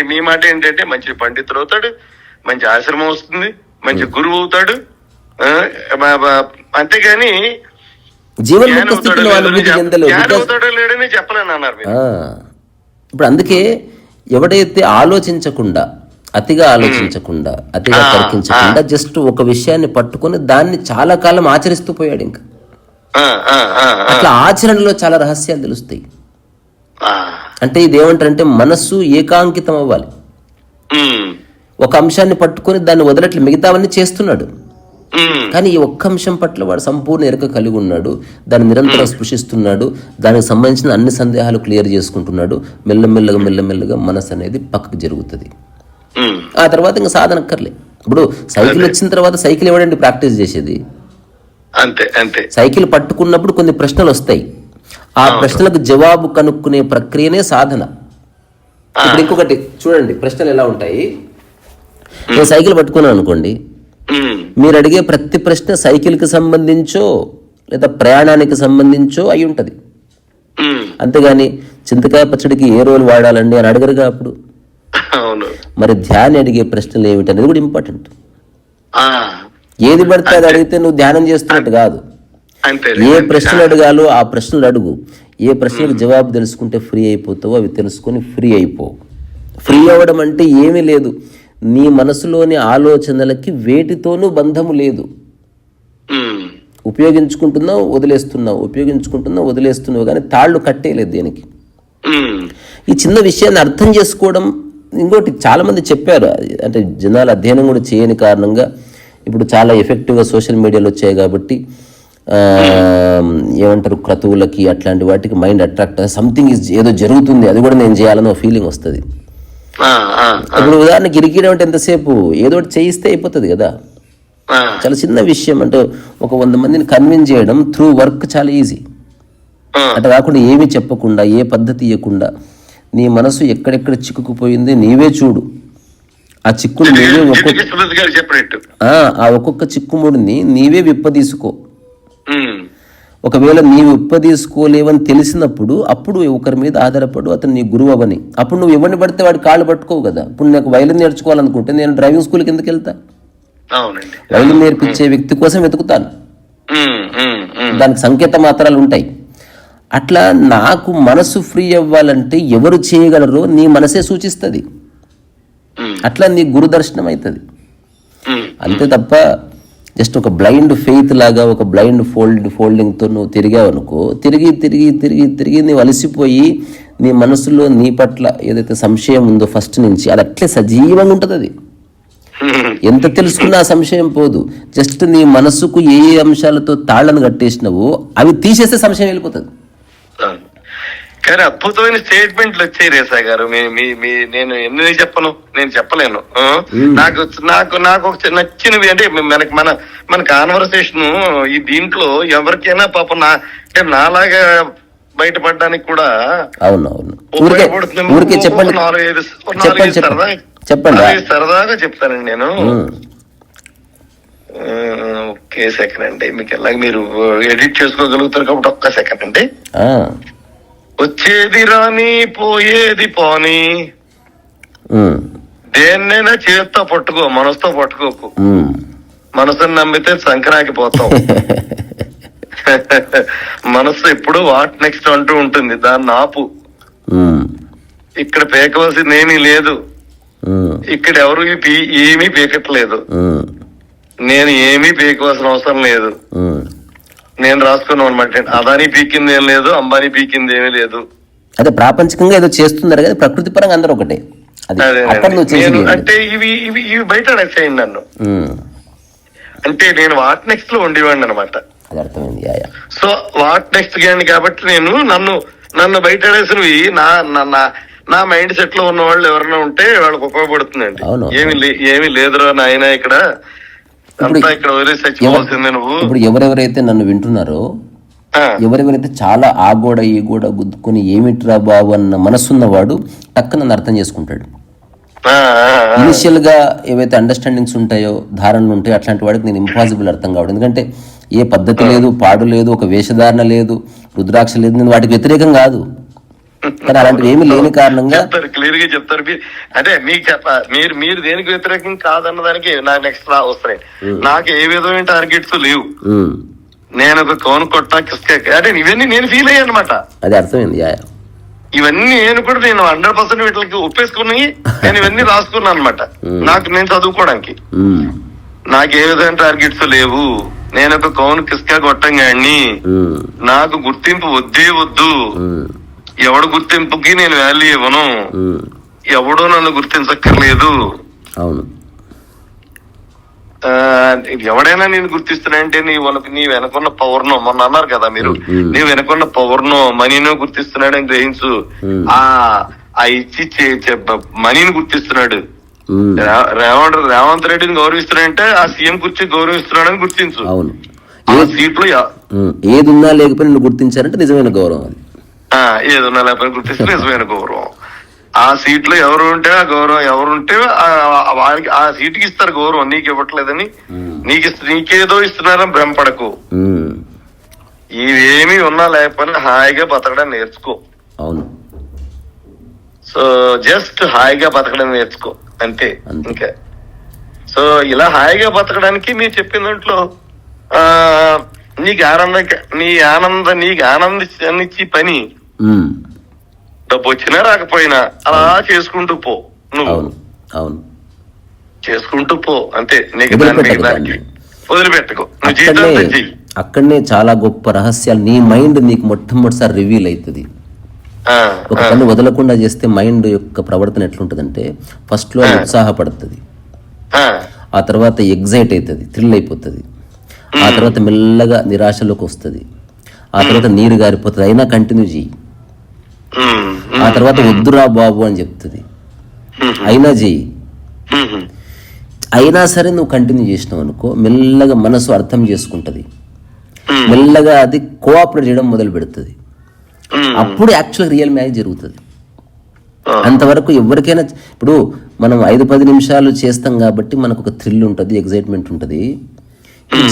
మీ మాట ఏంటంటే మంచి పండితులు అవుతాడు, మంచి ఆశ్రమం వస్తుంది, మంచి గురువు అవుతాడు, అంతేగాని అవుతాడో లేడని చెప్పలేను అన్నారు. ఇప్పుడు అందుకే ఎవడైతే ఆలోచించకుండా, అతిగా ఆలోచించకుండా, అతిగా తర్కించకుండా జస్ట్ ఒక విషయాన్ని పట్టుకొని దాన్ని చాలా కాలం ఆచరిస్తూ పోయాడు. ఇంకా అట్లా ఆచరణలో చాలా రహస్యాలు తెలుస్తాయి. అంటే ఇదేమంటారంటే మనస్సు ఏకాంకితం అవ్వాలి. ఒక అంశాన్ని పట్టుకొని దాన్ని వదలట్లే, మిగతావన్నీ చేస్తున్నాడు, కానీ ఈ ఒక్క అంశం పట్ల వాడు సంపూర్ణ ఎరుక కలిగి ఉన్నాడు, దాన్ని నిరంతరం స్పృశిస్తున్నాడు, దానికి సంబంధించిన అన్ని సందేహాలు క్లియర్ చేసుకుంటున్నాడు. మెల్లమెల్లగా మనసు అనేది పక్కకు జరుగుతుంది. ఆ తర్వాత ఇంకా సాధన అక్కర్లే. ఇప్పుడు సైకిల్ వచ్చిన తర్వాత సైకిల్ ఎవడండి ప్రాక్టీస్ చేసేది? అంతే. సైకిల్ పట్టుకున్నప్పుడు కొన్ని ప్రశ్నలు వస్తాయి, ఆ ప్రశ్నలకు జవాబు కనుక్కునే ప్రక్రియనే సాధన. ఇప్పుడు ఇంకొకటి చూడండి, ప్రశ్నలు ఎలా ఉంటాయి. నేను సైకిల్ పట్టుకున్నాను అనుకోండి, మీరు అడిగే ప్రతి ప్రశ్న సైకిల్కి సంబంధించో లేదా ప్రయాణానికి సంబంధించో అయి ఉంటది. అంతేగాని చింతకాయ పచ్చడికి ఏ రోలు వాడాలండి అని అడగరుగా. అప్పుడు మరి ధ్యానం అడిగే ప్రశ్నలు ఏమిటి అనేది కూడా ఇంపార్టెంట్. ఏది పడితే అది అడిగితే నువ్వు ధ్యానం చేస్తున్నట్టు కాదు. ఏ ప్రశ్నలు అడగాలో ఆ ప్రశ్నలు అడుగు. ఏ ప్రశ్నలకు జవాబు తెలుసుకుంటే ఫ్రీ అయిపోతావో అవి తెలుసుకొని ఫ్రీ అయిపో. ఫ్రీ అవ్వడం అంటే ఏమీ లేదు, నీ మనసులోని ఆలోచనలకి వేటితోనూ బంధము లేదు. ఉపయోగించుకుంటున్నావు వదిలేస్తున్నావు కానీ తాళ్ళు కట్టేయలేదు దేనికి. ఈ చిన్న విషయాన్ని అర్థం చేసుకోవడం. ఇంకోటి చాలా మంది చెప్పారు, అంటే జనాలు అధ్యయనం కూడా చేయని కారణంగా ఇప్పుడు చాలా ఎఫెక్టివ్గా సోషల్ మీడియాలో వచ్చాయి కాబట్టి ఏమంటారు, క్రతువులకి అట్లాంటి వాటికి మైండ్ అట్రాక్ట్, సంథింగ్ ఏదో జరుగుతుంది అది కూడా నేను చేయాలని ఒక ఫీలింగ్ వస్తుంది. ఇప్పుడు ఉదాహరణకి ఇరికిడం అంటే ఎంతసేపు ఏదో ఒకటి చేయిస్తే అయిపోతుంది కదా. చాలా చిన్న విషయం, అంటే ఒక 100 మందిని కన్విన్స్ చేయడం త్రూ వర్క్ చాలా ఈజీ. అట్లా కాకుండా ఏమీ చెప్పకుండా, ఏ పద్ధతి ఇవ్వకుండా నీ మనసు ఎక్కడెక్కడ చిక్కుకుపోయింది నీవే చూడు. ఆ చిక్కుడు నీవే ఒక్కొక్క చిక్కుముడిని నీవే విప్పదీసుకో. ఒకవేళ నీవు విప్పదీసుకోలేవని తెలిసినప్పుడు అప్పుడు ఒకరి మీద ఆధారపడు, అతను నీ గురువు అవని. అప్పుడు నువ్వు ఎవరిని పడితే వాడి కాళ్ళు పట్టుకోవు కదా. ఇప్పుడు నాకు వైలిన్ నేర్చుకోవాలనుకుంటే నేను డ్రైవింగ్ స్కూల్కి ఎందుకు వెళ్తా? వైలిన్ నేర్పించే వ్యక్తి కోసం వెతుకుతాను, దానికి సంకేత మాత్రాలు ఉంటాయి. అట్లా నాకు మనసు ఫ్రీ అవ్వాలంటే ఎవరు చేయగలరో నీ మనసే సూచిస్తుంది. అట్లా నీ గురు దర్శనం అవుతుంది. అంతే తప్ప జస్ట్ ఒక బ్లైండ్ ఫెయిత్ లాగా, ఒక బ్లైండ్ ఫోల్డింగ్తో నువ్వు తిరిగావు అనుకో, తిరిగి నీవు అలసిపోయి నీ మనసులో నీ పట్ల ఏదైతే సంశయం ఉందో ఫస్ట్ నుంచి అది అట్లే సజీవంగా ఉంటుంది. అది ఎంత తెలుసుకున్నా ఆ సంశయం పోదు. జస్ట్ నీ మనసుకు ఏ అంశాలతో తాళ్లను కట్టేసినావో అవి తీసేస్తే సంశయం వెళ్ళిపోతుంది. కానీ అద్భుతమైన స్టేట్మెంట్లు వచ్చాయి రేసా గారు. నేను ఎన్ని చెప్పను, నేను చెప్పలేను. నాకు నచ్చినవి అంటే మన కాన్వర్సేషన్ ఈ దీంట్లో ఎవరికైనా పాపం నాలాగా బయటపడడానికి కూడా చెప్పండి. సరదాగా చెప్తానండి నేను. ఒకే సెకండ్ అండి, మీకు ఎలాగ మీరు ఎడిట్ చేసుకోగలుగుతారు కాబట్టి ఒక్క సెకండ్ అండి. వచ్చేది రాని పోయేది పోని, దేన్నైనా చేత్తో పట్టుకో, మనసుతో పట్టుకోకు. మనసుని నమ్మితే సంక్రాంతి పోతాం. మనసు ఎప్పుడు వాట్ నెక్స్ట్ అంటూ ఉంటుంది, దాన్ని ఆపు. ఇక్కడ పీకవలసింది ఏమీ లేదు, ఇక్కడ ఎవరు ఏమీ పీకట్లేదు. నేను ఏమీ పీకవలసిన అవసరం లేదు. నేను రాసుకున్నాను అనమాట. అదాని పీకింది ఏం లేదు, అంబానీ పీకింది ఏమీ లేదు. అదే ప్రాపంచికంగా ఏదో చేస్తున్నారు కదా, ప్రకృతి పరంగా అందరూ ఒకటే. అంటే ఇవి ఇవి ఇవి బయట అడేసేయండి నన్ను. అంటే నేను వాట్ నెక్స్ట్ లో ఉండేవాడిని అనమాట. సో వాట్ నెక్స్ట్ గాని కాబట్టి నేను నన్ను బయట అడేసినవి నా మైండ్ సెట్ లో ఉన్న వాళ్ళు ఎవరైనా ఉంటే వాళ్ళకి ఉపయోగపడుతుందండి. ఏమి లేదురా నాయన, ఇక్కడ అంతా ఇక్కడ వదిలేసి చచ్చిపోవాల్సిందే నువ్వు. ఇప్పుడు ఎవరెవరైతే నన్ను వింటున్నారో, ఎవరెవరైతే చాలా ఆ గోడ ఈ గోడ గుద్దుకొని ఏమిట్రా బాబు అన్న మనసున్నవాడు టక్కున నన్ను అర్థం చేసుకుంటాడు. ఇనిషియల్ గా ఏవైతే అండర్స్టాండింగ్స్ ఉంటాయో, ధారణలు ఉంటాయో, అట్లాంటి వాడికి నేను ఇంపాసిబుల్ అర్థం కావడం. ఎందుకంటే ఏ పద్ధతి లేదు, పాడు లేదు, ఒక వేషధారణ లేదు, రుద్రాక్ష లేదు. నేను వాటికి వ్యతిరేకం కాదు, కానీ అలాంటివి ఏమీ లేని కారణంగా క్లియర్ గా చెప్తారు. అదే మీకు మీరు దేనికి వ్యతిరేకం కాదన్న దానికి నాకు నెక్స్ట్ వస్తాయి. నాకు ఏ విధమైన టార్గెట్స్ లేవు. నేను ఒక కౌన్ కొట్టా అంటే ఇవన్నీ నేను ఫీల్ అయ్యాను అనమాట. అది అర్థమైంది. ఇవన్నీ నేను కూడా 100% వీటికి ఒప్పేసుకుని నేను ఇవన్నీ రాసుకున్నాను అనమాట. నేను చదువుకోవడానికి నాకు ఏ విధమైన టార్గెట్స్ లేవు. నేను ఒక కౌన్ కిస్కా కొట్టంగాని నాకు గుర్తింపు వద్దే వద్దు. ఎవడు గుర్తింపుకి నేను వాల్యూ ఇవ్వను, ఎవడో నన్ను గుర్తించక్కర్లేదు. అవును, ఎవడైనా నేను గుర్తిస్తున్నానంటే నీ వెనకున్న పవర్నో, మొన్న అన్నారు కదా మీరు, నీ వెనకున్న పవర్నో మనీనో గుర్తిస్తున్నాడని గ్రహించు. ఆ ఇచ్చి మనీని గుర్తిస్తున్నాడు. రేవంత్ రెడ్డిని గౌరవిస్తున్నాడంటే ఆ సీఎం కుర్చీ గౌరవిస్తున్నాడని గుర్తించు. అవును, ఆ సీట్ లో ఏది ఉన్నా లేకపోయినా నువ్వు గుర్తించారంటే నిజమైన గౌరవం. ఏదున్నా లేకపోయినా గుర్తిస్తే నిజమైన గౌరవం. ఆ సీట్ లో ఎవరు ఉంటే ఆ గౌరవం, ఎవరుంటే వారికి ఆ సీటుకి ఇస్తారు గౌరవం. నీకు ఇవ్వట్లేదని, నీకేదో ఇస్తున్నారని భ్రమపడకు. ఇవేమి ఉన్నా లేకపోయినా హాయిగా బతకడం నేర్చుకో. అవును, సో జస్ట్ హాయిగా బతకడం నేర్చుకో అంతే. ఇంకా సో ఇలా హాయిగా బతకడానికి మీరు చెప్పిన దాంట్లో నీకు ఆనందించి పని, డబ్బు వచ్చినా రాకపోయినా అలా చేసుకుంటూ పో. నువ్వు చేసుకుంటూ పో అంతే. నీకు దానికి వదిలిపెట్టుకో. నువ్వు జీవితం చెయ్యి. అక్కడనే చాలా గొప్ప రహస్యాలు నీ మైండ్ నీకు మొట్టమొదటిసారి రివీల్ అవుతుంది. ఒక పని వదలకుండా చేస్తే మైండ్ యొక్క ప్రవర్తన ఎట్లుంటదంటే, ఫస్ట్ లో ఉత్సాహపడుతుంది, ఆ తర్వాత ఎగ్జైట్ అవుతుంది, థ్రిల్ అయిపోతుంది, ఆ తర్వాత మెల్లగా నిరాశలోకి వస్తుంది, ఆ తర్వాత నీరు గారిపోతుంది, అయినా కంటిన్యూ చెయ్యి. ఆ తర్వాత వద్దురా బాబు అని చెప్తుంది, అయినా చెయ్యి. అయినా సరే నువ్వు కంటిన్యూ చేసినావు అనుకో, మెల్లగా మనసు అర్థం చేసుకుంటది, మెల్లగా అది కోఆపరేట్ చేయడం మొదలు పెడుతుంది. అప్పుడు యాక్చువల్ రియల్ మ్యాచ్ జరుగుతుంది. అంతవరకు ఎవరికైనా ఇప్పుడు మనం 5-10 నిమిషాలు చేస్తాం కాబట్టి మనకు ఒక థ్రిల్ ఉంటుంది, ఎగ్జైట్మెంట్ ఉంటుంది.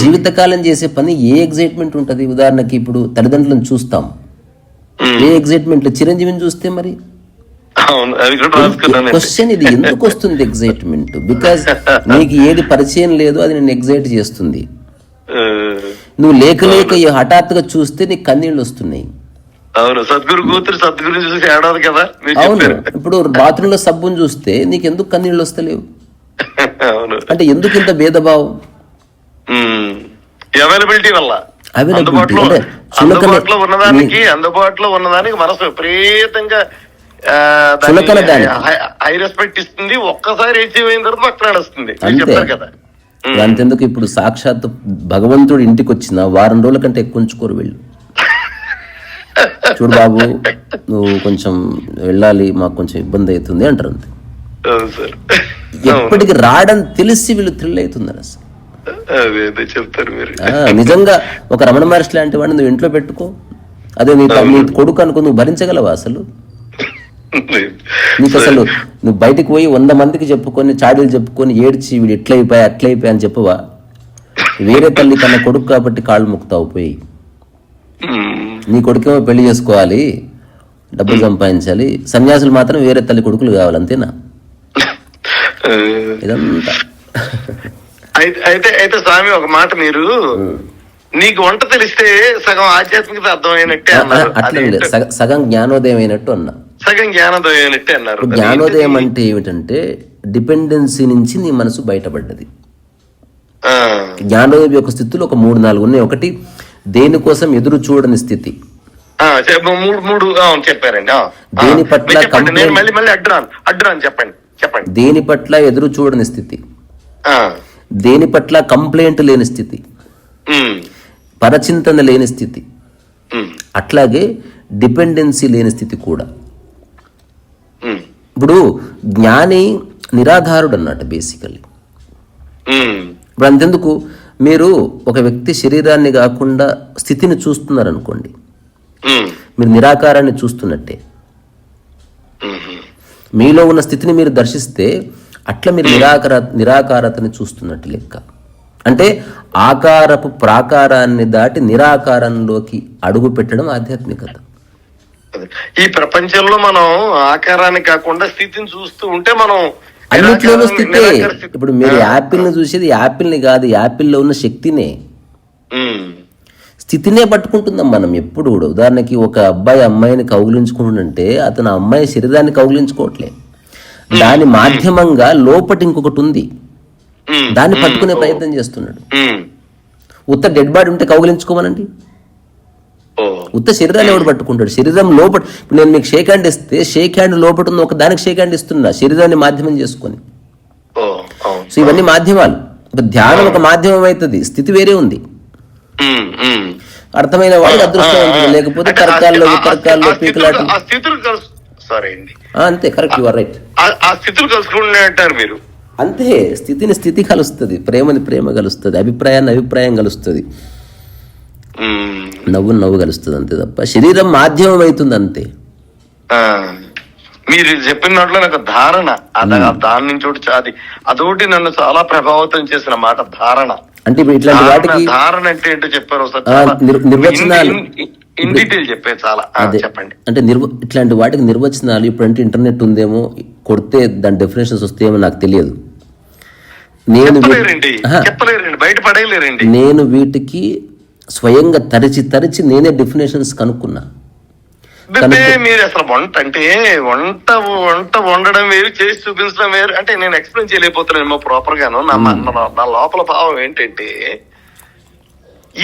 జీవితకాలం చేసే పని ఏ ఎగ్జైట్మెంట్ ఉంటుంది? ఉదాహరణకి ఇప్పుడు తల్లిదండ్రులను చూస్తాం, ఏ ఎగ్జైట్మెంట్? చిరంజీవిని చూస్తే మరి క్వశ్చన్ ఇది, ఎందుకు వస్తుంది ఎగ్జైట్మెంట్? బికాజ్ నీకు ఏది పరిచయం లేదో అది నేను ఎగ్జైట్ చేస్తుంది. నువ్వు లేక హఠాత్తుగా చూస్తే నీకు కన్నీళ్ళు వస్తున్నాయి. అవును, ఇప్పుడు బాత్రూమ్ లో సబ్బుని చూస్తే నీకు ఎందుకు కన్నీళ్ళు వస్తలేవు? అంటే ఎందుకు ఇంత భేదభావం? అవైలబిలిటీ వల్ల. అందుబాటులో ఉన్నదానికి మనసు విపరీతంగా హై రెస్పెక్ట్ ఇస్తుంది. ఒక్కసారి అచీవ్ అయిన తర్వాత అక్కడ నడుస్తుంది. చెప్తారు కదా అంతెందుకు, ఇప్పుడు సాక్షాత్ భగవంతుడు ఇంటికి వచ్చిన వారం రోజుల కంటే ఎక్కువ ఉంచుకోరు వీళ్ళు. చూడు బాబు, నువ్వు కొంచెం వెళ్ళాలి, మాకు కొంచెం ఇబ్బంది అవుతుంది అంటారు. అంతే, ఎప్పటికి రావడం తెలిసి వీళ్ళు థ్రిల్ అవుతున్నారు. అసలు నిజంగా ఒక రమణ మహర్షి లాంటి వాడిని నువ్వు ఇంట్లో పెట్టుకో, అదే నీ కొడుకు అనుకో, నువ్వు భరించగలవా? అసలు నీకు అసలు నువ్వు బయటకు పోయి 100 మందికి చెప్పుకొని, చాడీలు చెప్పుకొని ఏడ్చి వీడు ఎట్లయిపోయా అట్లయిపోయా అని చెప్పవా? వేరే తల్లి కన్నా కొడుకు కాబట్టి కాళ్ళు ముక్తావు పోయి. నీ కొడుకేమో పెళ్లి చేసుకోవాలి, డబ్బులు సంపాదించాలి, సన్యాసులు మాత్రం వేరే తల్లి కొడుకులు కావాలి, అంతేనా? ఇదంతా అయితే స్వామి ఒక మాట, మీరు నీకు వంట తెలిస్తే సగం ఆధ్యాత్మికత అర్థమైనట్టే అన్నారు. అట్లా సగం జ్ఞానోదయం అయినట్టు అన్నా. సగం జ్ఞానోదయం అయినట్టే అన్నారు. జ్ఞానోదయం అంటే ఏమిటంటే డిపెండెన్సీ నుంచి నీ మనసు బయటపడ్డది. జ్ఞానోదయం యొక్క స్థితులు ఒక 3-4 ఉన్నాయి. ఒకటి, దేనికోసం ఎదురు చూడని స్థితి. చెప్పారండి. దేని పట్ల చెప్పండి. దేని పట్ల ఎదురు చూడని స్థితి, దేని పట్ల కంప్లైంట్ లేని స్థితి, పరచింతన లేని స్థితి, అట్లాగే డిపెండెన్సీ లేని స్థితి కూడా. ఇప్పుడు జ్ఞాని నిరాధారుడు అన్నట్టు బేసికల్లీ. ఇప్పుడు అంతెందుకు, మీరు ఒక వ్యక్తి శరీరాన్ని కాకుండా స్థితిని చూస్తున్నారు అనుకోండి, మీరు నిరాకారాన్ని చూస్తున్నట్టే. మీలో ఉన్న స్థితిని మీరు దర్శిస్తే అట్లా మీరు నిరాకారతని చూస్తున్నట్టు లెక్క. అంటే ఆకారపు ప్రాకారాన్ని దాటి నిరాకారంలోకి అడుగు పెట్టడం ఆధ్యాత్మికత. ఈ ప్రపంచంలో మనం ఆకారాన్ని కాకుండా స్థితిని చూస్తూ ఉంటే మనం అన్నిట్లోనూ స్థితే. ఇప్పుడు మీరు యాపిల్ని చూసేది యాపిల్ని కాదు, యాపిల్లో ఉన్న శక్తినే, స్థితినే పట్టుకుంటుందాం మనం ఎప్పుడు కూడా. ఉదాహరణకి ఒక అబ్బాయి అమ్మాయిని కౌగిలించుకుంటుంటే అతను అమ్మాయి శరీరాన్ని కౌగిలించుకోవట్లే, దాని మాధ్యమంగా లోపటి ఇంకొకటి ఉంది, దాన్ని పట్టుకునే ప్రయత్నం చేస్తున్నాడు. ఉత్త డెడ్ బాడీ ఉంటే కౌగిలించుకోమనండి, ఉత్త శరీరాన్ని ఎవడు పట్టుకుంటాడు? శరీరం లోపల. ఇప్పుడు నేను మీకు షేక్ హ్యాండ్ ఇస్తే షేక్ హ్యాండ్ లోపల ఉన్న ఒక దానికి షేక్ హ్యాండ్ ఇస్తున్నా, శరీరాన్ని మాధ్యమం చేసుకొని. సో ఇవన్నీ మాధ్యమాలు. ధ్యానం ఒక మాధ్యమం అవుతుంది, స్థితి వేరే ఉంది. అర్థమైన వాళ్ళు అదృష్టం, లేకపోతే తర్కాల్లో వితర్కాల్లో పీకులాట. అంతే, కరెక్ట్, యు ఆర్ రైట్. అంతే, స్థితిని స్థితి కలుస్తుంది, ప్రేమని ప్రేమ కలుస్తుంది, అభిప్రాయాన్ని అభిప్రాయం కలుస్తుంది, నవ్వు కలుస్తుంది, అంతే తప్ప శరీరం మాధ్యమం అవుతుంది అంతే. మీరు చెప్పినట్లు నాకు ధారణ, దాని నుంచి అదొకటి నన్ను చాలా ప్రభావితం చేసిన మాట, ధారణ. అంటే ఇట్లాంటి వాటికి ధారణ అంటే ఏంటో చెప్పారు నిర్వచనాలు, ఇన్ డీటెయిల్ చెప్పారు చాలా. చెప్పండి. అంటే ఇట్లాంటి వాటికి నిర్వచనాలు ఇప్పుడంటే ఇంటర్నెట్ ఉందేమో, కొడితే దాని డెఫినేషన్స్ వస్తాయేమో నాకు తెలియదు. చెప్పలేరండి, బయట పడేయలేరండి. నేను వీటికి స్వయంగా తరిచి నేనే డెఫినేషన్స్ కనుక్కున్నా. మీరు అసలు వంట వండడం వేరు, చేసి చూపించడం వేరు. అంటే నేను ఎక్స్ప్లెయిన్ చేయలేకపోతున్నాను ప్రాపర్ గాను. నా లోపల భావం ఏంటంటే,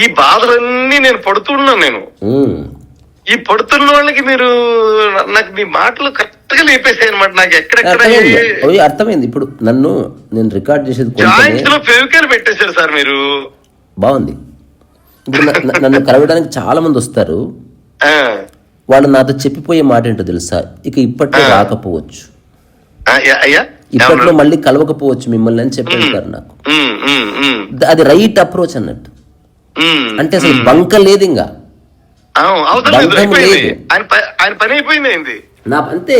ఈ బాధలన్నీ నేను పడుతున్నాను. నేను ఈ పడుతున్న వాళ్ళకి మీరు నాకు మీ మాటలు కరెక్ట్ గా లేపేసాయి అనమాట. నాకు ఎక్కడెక్కడ అర్థమైంది. ఇప్పుడు నేను రికార్డ్ చేసేది జాయింట్స్ లో ఫెవికల్ పెట్టేశారు సార్ మీరు. బాగుంది. ఇప్పుడు నన్ను కలవడానికి చాలా మంది వస్తారు, వాళ్ళు నాతో చెప్పిపోయే మాట ఏంటో తెలుసా? ఇక ఇప్పట్లో రాకపోవచ్చు, ఇప్పట్లో మళ్ళీ కలవకపోవచ్చు మిమ్మల్ని అని చెప్పేస్తారు నాకు. అది రైట్ అప్రోచ్ అన్నట్టు. అంటే అసలు బంక లేదు, ఇంకా అంతే.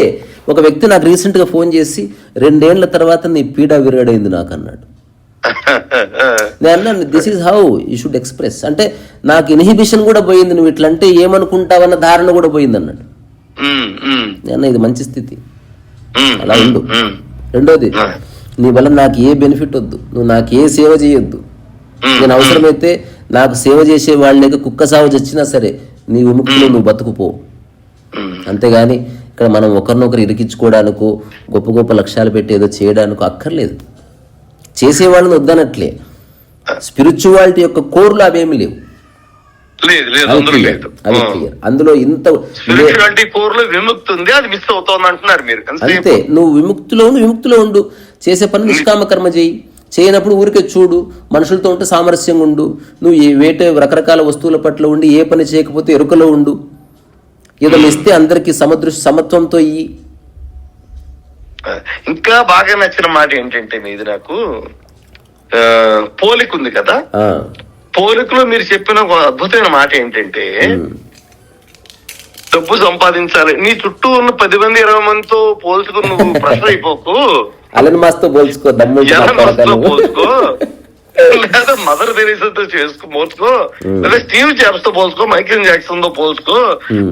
ఒక వ్యక్తి నాకు రీసెంట్ గా ఫోన్ చేసి 2 ఏళ్ల తర్వాత నీ పీడ విరగడైంది నాకు అన్నాడు. నేను అన్నాను, this is how you should express. అంటే నాకు ఇన్హిబిషన్ కూడా పోయింది, నువ్వు ఇట్లా అంటే ఏమనుకుంటావన్న ధారణ కూడా పోయింది అన్నాడు. నేను ఇది మంచి స్థితి, అలా ఉండు. రెండోది, నీ వల్ల నాకు ఏ బెనిఫిట్ వద్దు, నువ్వు నాకు ఏ సేవ చేయొద్దు. నేను అవసరమైతే నాకు సేవ చేసే వాళ్ళకి కుక్క సాగు చచ్చినా సరే నీ విముక్తిలో నువ్వు బతుకుపో. అంతేగాని ఇక్కడ మనం ఒకరినొకరు ఇరికించుకోవడానికో గొప్ప గొప్ప లక్ష్యాలు పెట్టి ఏదో చేయడానికో అక్కర్లేదు. చేసేవాళ్ళని వద్దనట్లే, స్పిరిచువాలిటీ యొక్క కోర్లు అవేమి లేవు. అందులో ఇంత అంతే. నువ్వు విముక్తిలో ఉండు, చేసే పని నిష్కామ కర్మ చేయి. చేయనప్పుడు ఊరికే చూడు, మనుషులతో ఉంటే సామరస్యంగా ఉండు. నువ్వు వేటే రకరకాల వస్తువుల పట్ల ఉండి ఏ పని చేయకపోతే ఎరుకలో ఉండు. ఏదైనా ఇస్తే అందరికి సమత్వంతో ఇయ్యి. ఇంకా బాగా నచ్చిన మాట ఏంటంటే మీది, నాకు పోలిక ఉంది కదా, పోలికలో మీరు చెప్పిన ఒక అద్భుతమైన మాట ఏంటంటే, డబ్బు సంపాదించాలి, నీ చుట్టూ ఉన్న 10 మంది 20 మందితో పోల్చుకుని నువ్వు ప్రెషర్ అయిపోకు, అలన్ మాస్తో పోల్చుకో, పోల్చుకో. లేదా మదర్ తెరీసాతో పోల్చుకో, లేదా స్టీవ్ జాబ్స్ తో పోల్చుకో, మైకేల్ జాక్సన్ తో పోల్చుకో,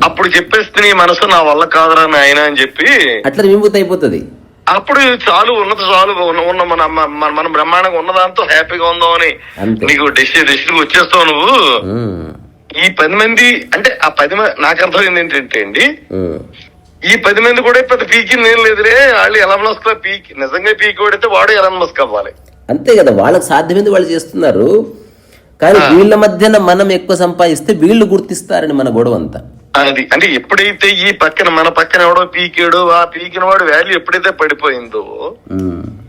అప్పుడు చెప్పేస్తే నీ మనసు నా వల్ల కాదురా నాయన అని చెప్పి అట్లా విముక్తి అయిపోతుంది. అప్పుడు చాలు ఉన్న మన బ్రహ్మాండంగా ఉన్నదాంతో హ్యాపీగా ఉందాం అని నీకు డెసిషన్ వచ్చేస్తావు నువ్వు. ఈ 10 మంది అంటే ఆ 10 మంది నాకు అర్థమైంది ఏంటంటే అండి, ఈ 10 మంది కూడా పెద్ద పీకింది ఏం లేదురే, వాళ్ళు ఎలాన్ మస్క్ పీకి నిజంగా పీకి పడితే వాడు ఎలాన్ మస్క్ అవ్వాలి. అంతే కదా, వాళ్ళకి సాధ్యమైంది వాళ్ళు చేస్తున్నారు. కానీ వీళ్ళ మధ్యన మనం ఎక్కువ సంపాదిస్తే వీళ్ళు గుర్తిస్తారని మన గొడవ అంతా. అది అంటే ఎప్పుడైతే ఈ పక్కన మన పక్కన ఎవడో పీకాడో, ఆ పీకిన వాడు వాల్యూ ఎప్పుడైతే పడిపోయిందో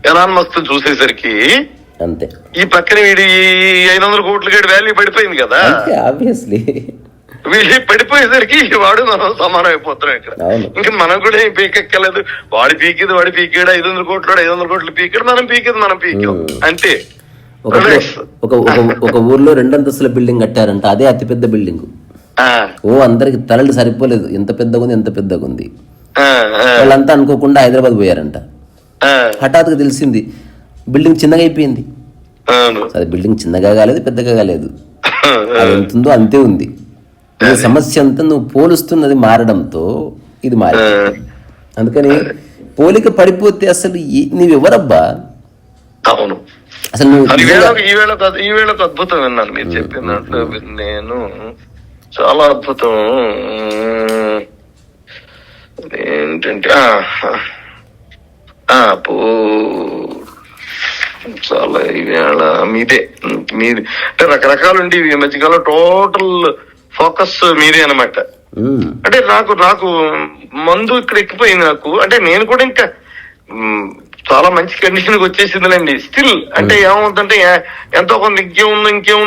ఎలాన్ మస్క్ చూసేసరికి అంతే, ఈ పక్కన వీడి 500 కోట్ల వాల్యూ పడిపోయింది కదా. ఆబ్వియస్లీ వీళ్ళు పడిపోయేసరికి వాడు మనం సమానం అయిపోతున్నాం ఇక్కడ. ఇంకా మనం కూడా ఏం పీకెక్కలేదు, వాడు పీకేది వాడు పీకాడు, 500 కోట్లు పీకాడు, మనం పీకాం అంతే. ఒక ఊర్లో 2 అంతస్తుల బిల్డింగ్ కట్టారంట, అదే అతిపెద్ద బిల్డింగ్. అందరికి తలలు సరిపోలేదు, ఎంత పెద్దగా ఉంది. వాళ్ళంతా అనుకోకుండా హైదరాబాద్ పోయారంట. హఠాత్తుగా తెలిసింది బిల్డింగ్ చిన్నగా అయిపోయింది. అది బిల్డింగ్ చిన్నగా కాలేదు, పెద్దగా కాలేదు, అది ఎంత ఉందో అంతే ఉంది. ఈ సమస్య అంతా నువ్వు పోలుస్తున్నది మారడంతో ఇది మారింది. అందుకని పోలిక పడిపోతే అసలు నీవెవరబ్బా? అవును, అసలు నువ్వు ఈ వేళకు అద్భుతం విన్నాను మీరు చెప్పినట్లు. నేను చాలా అద్భుతం ఏంటంటే చాలా ఈవేళ మీదే అంటే రకరకాలుండి ఈ మధ్యకాలం టోటల్ ఫోకస్ మీదే అనమాట. అంటే నాకు మందు ఇక్కడ ఎక్కిపోయింది నాకు. అంటే నేను కూడా ఇంకా చాలా మంచి కండిషన్ కి వచ్చేసిందిలేండి. స్టిల్ అంటే ఏమవుతుందంటే ఎంతో కొంత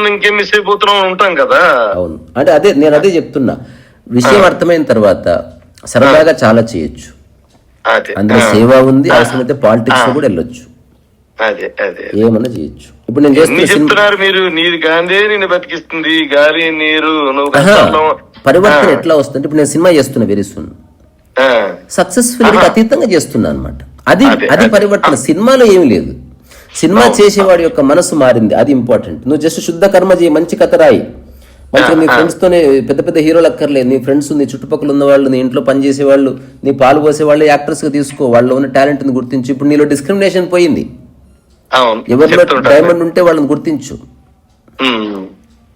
ఇంకేం మిస్ అయిపోతున్నాం ఉంటాం కదా. అవును, అంటే నేను అదే చెప్తున్నా, విషయం అర్థమైన తర్వాత సరదాగా చాలా చేయొచ్చు. అందులో సేవ ఉంది, అవసరమైతే పాలిటిక్స్ కూడా వెళ్ళొచ్చు, ఏమన్నా చేయొచ్చు. ఇప్పుడు నేను చెప్తున్నారు మీరు, నీరు గాంధీ నిన్ను బతికిస్తుంది, గాలి నీరు పరివర్తన ఎట్లా వస్తుంది. ఇప్పుడు నేను సినిమా చేస్తున్నా వెరీ సూన్, సక్సెస్ఫుల్ అతీతంగా చేస్తున్నా అనమాట. అది పరివర్తన. సినిమాలో ఏమి లేదు, సినిమా చేసేవాడి యొక్క మనసు మారింది, అది ఇంపార్టెంట్. నువ్వు జస్ట్ శుద్ధ కర్మ చేయి, మంచి కథ రాయి, మంచిగా నీ ఫ్రెండ్స్ తోనే, పెద్ద హీరోలు అక్కర్లేదు, నీ ఫ్రెండ్స్, నీ చుట్టుపక్కల ఉన్న వాళ్ళు, నీ ఇంట్లో పనిచేసే వాళ్ళు, నీ పాలు పోసే వాళ్ళు యాక్టర్స్ గా తీసుకో, వాళ్ళు ఉన్న టాలెంట్ ని గుర్తించు. ఇప్పుడు నీలో డిస్క్రిమినేషన్ పోయింది, ఎవరిలో డైమండ్ ఉంటే వాళ్ళని గుర్తించు.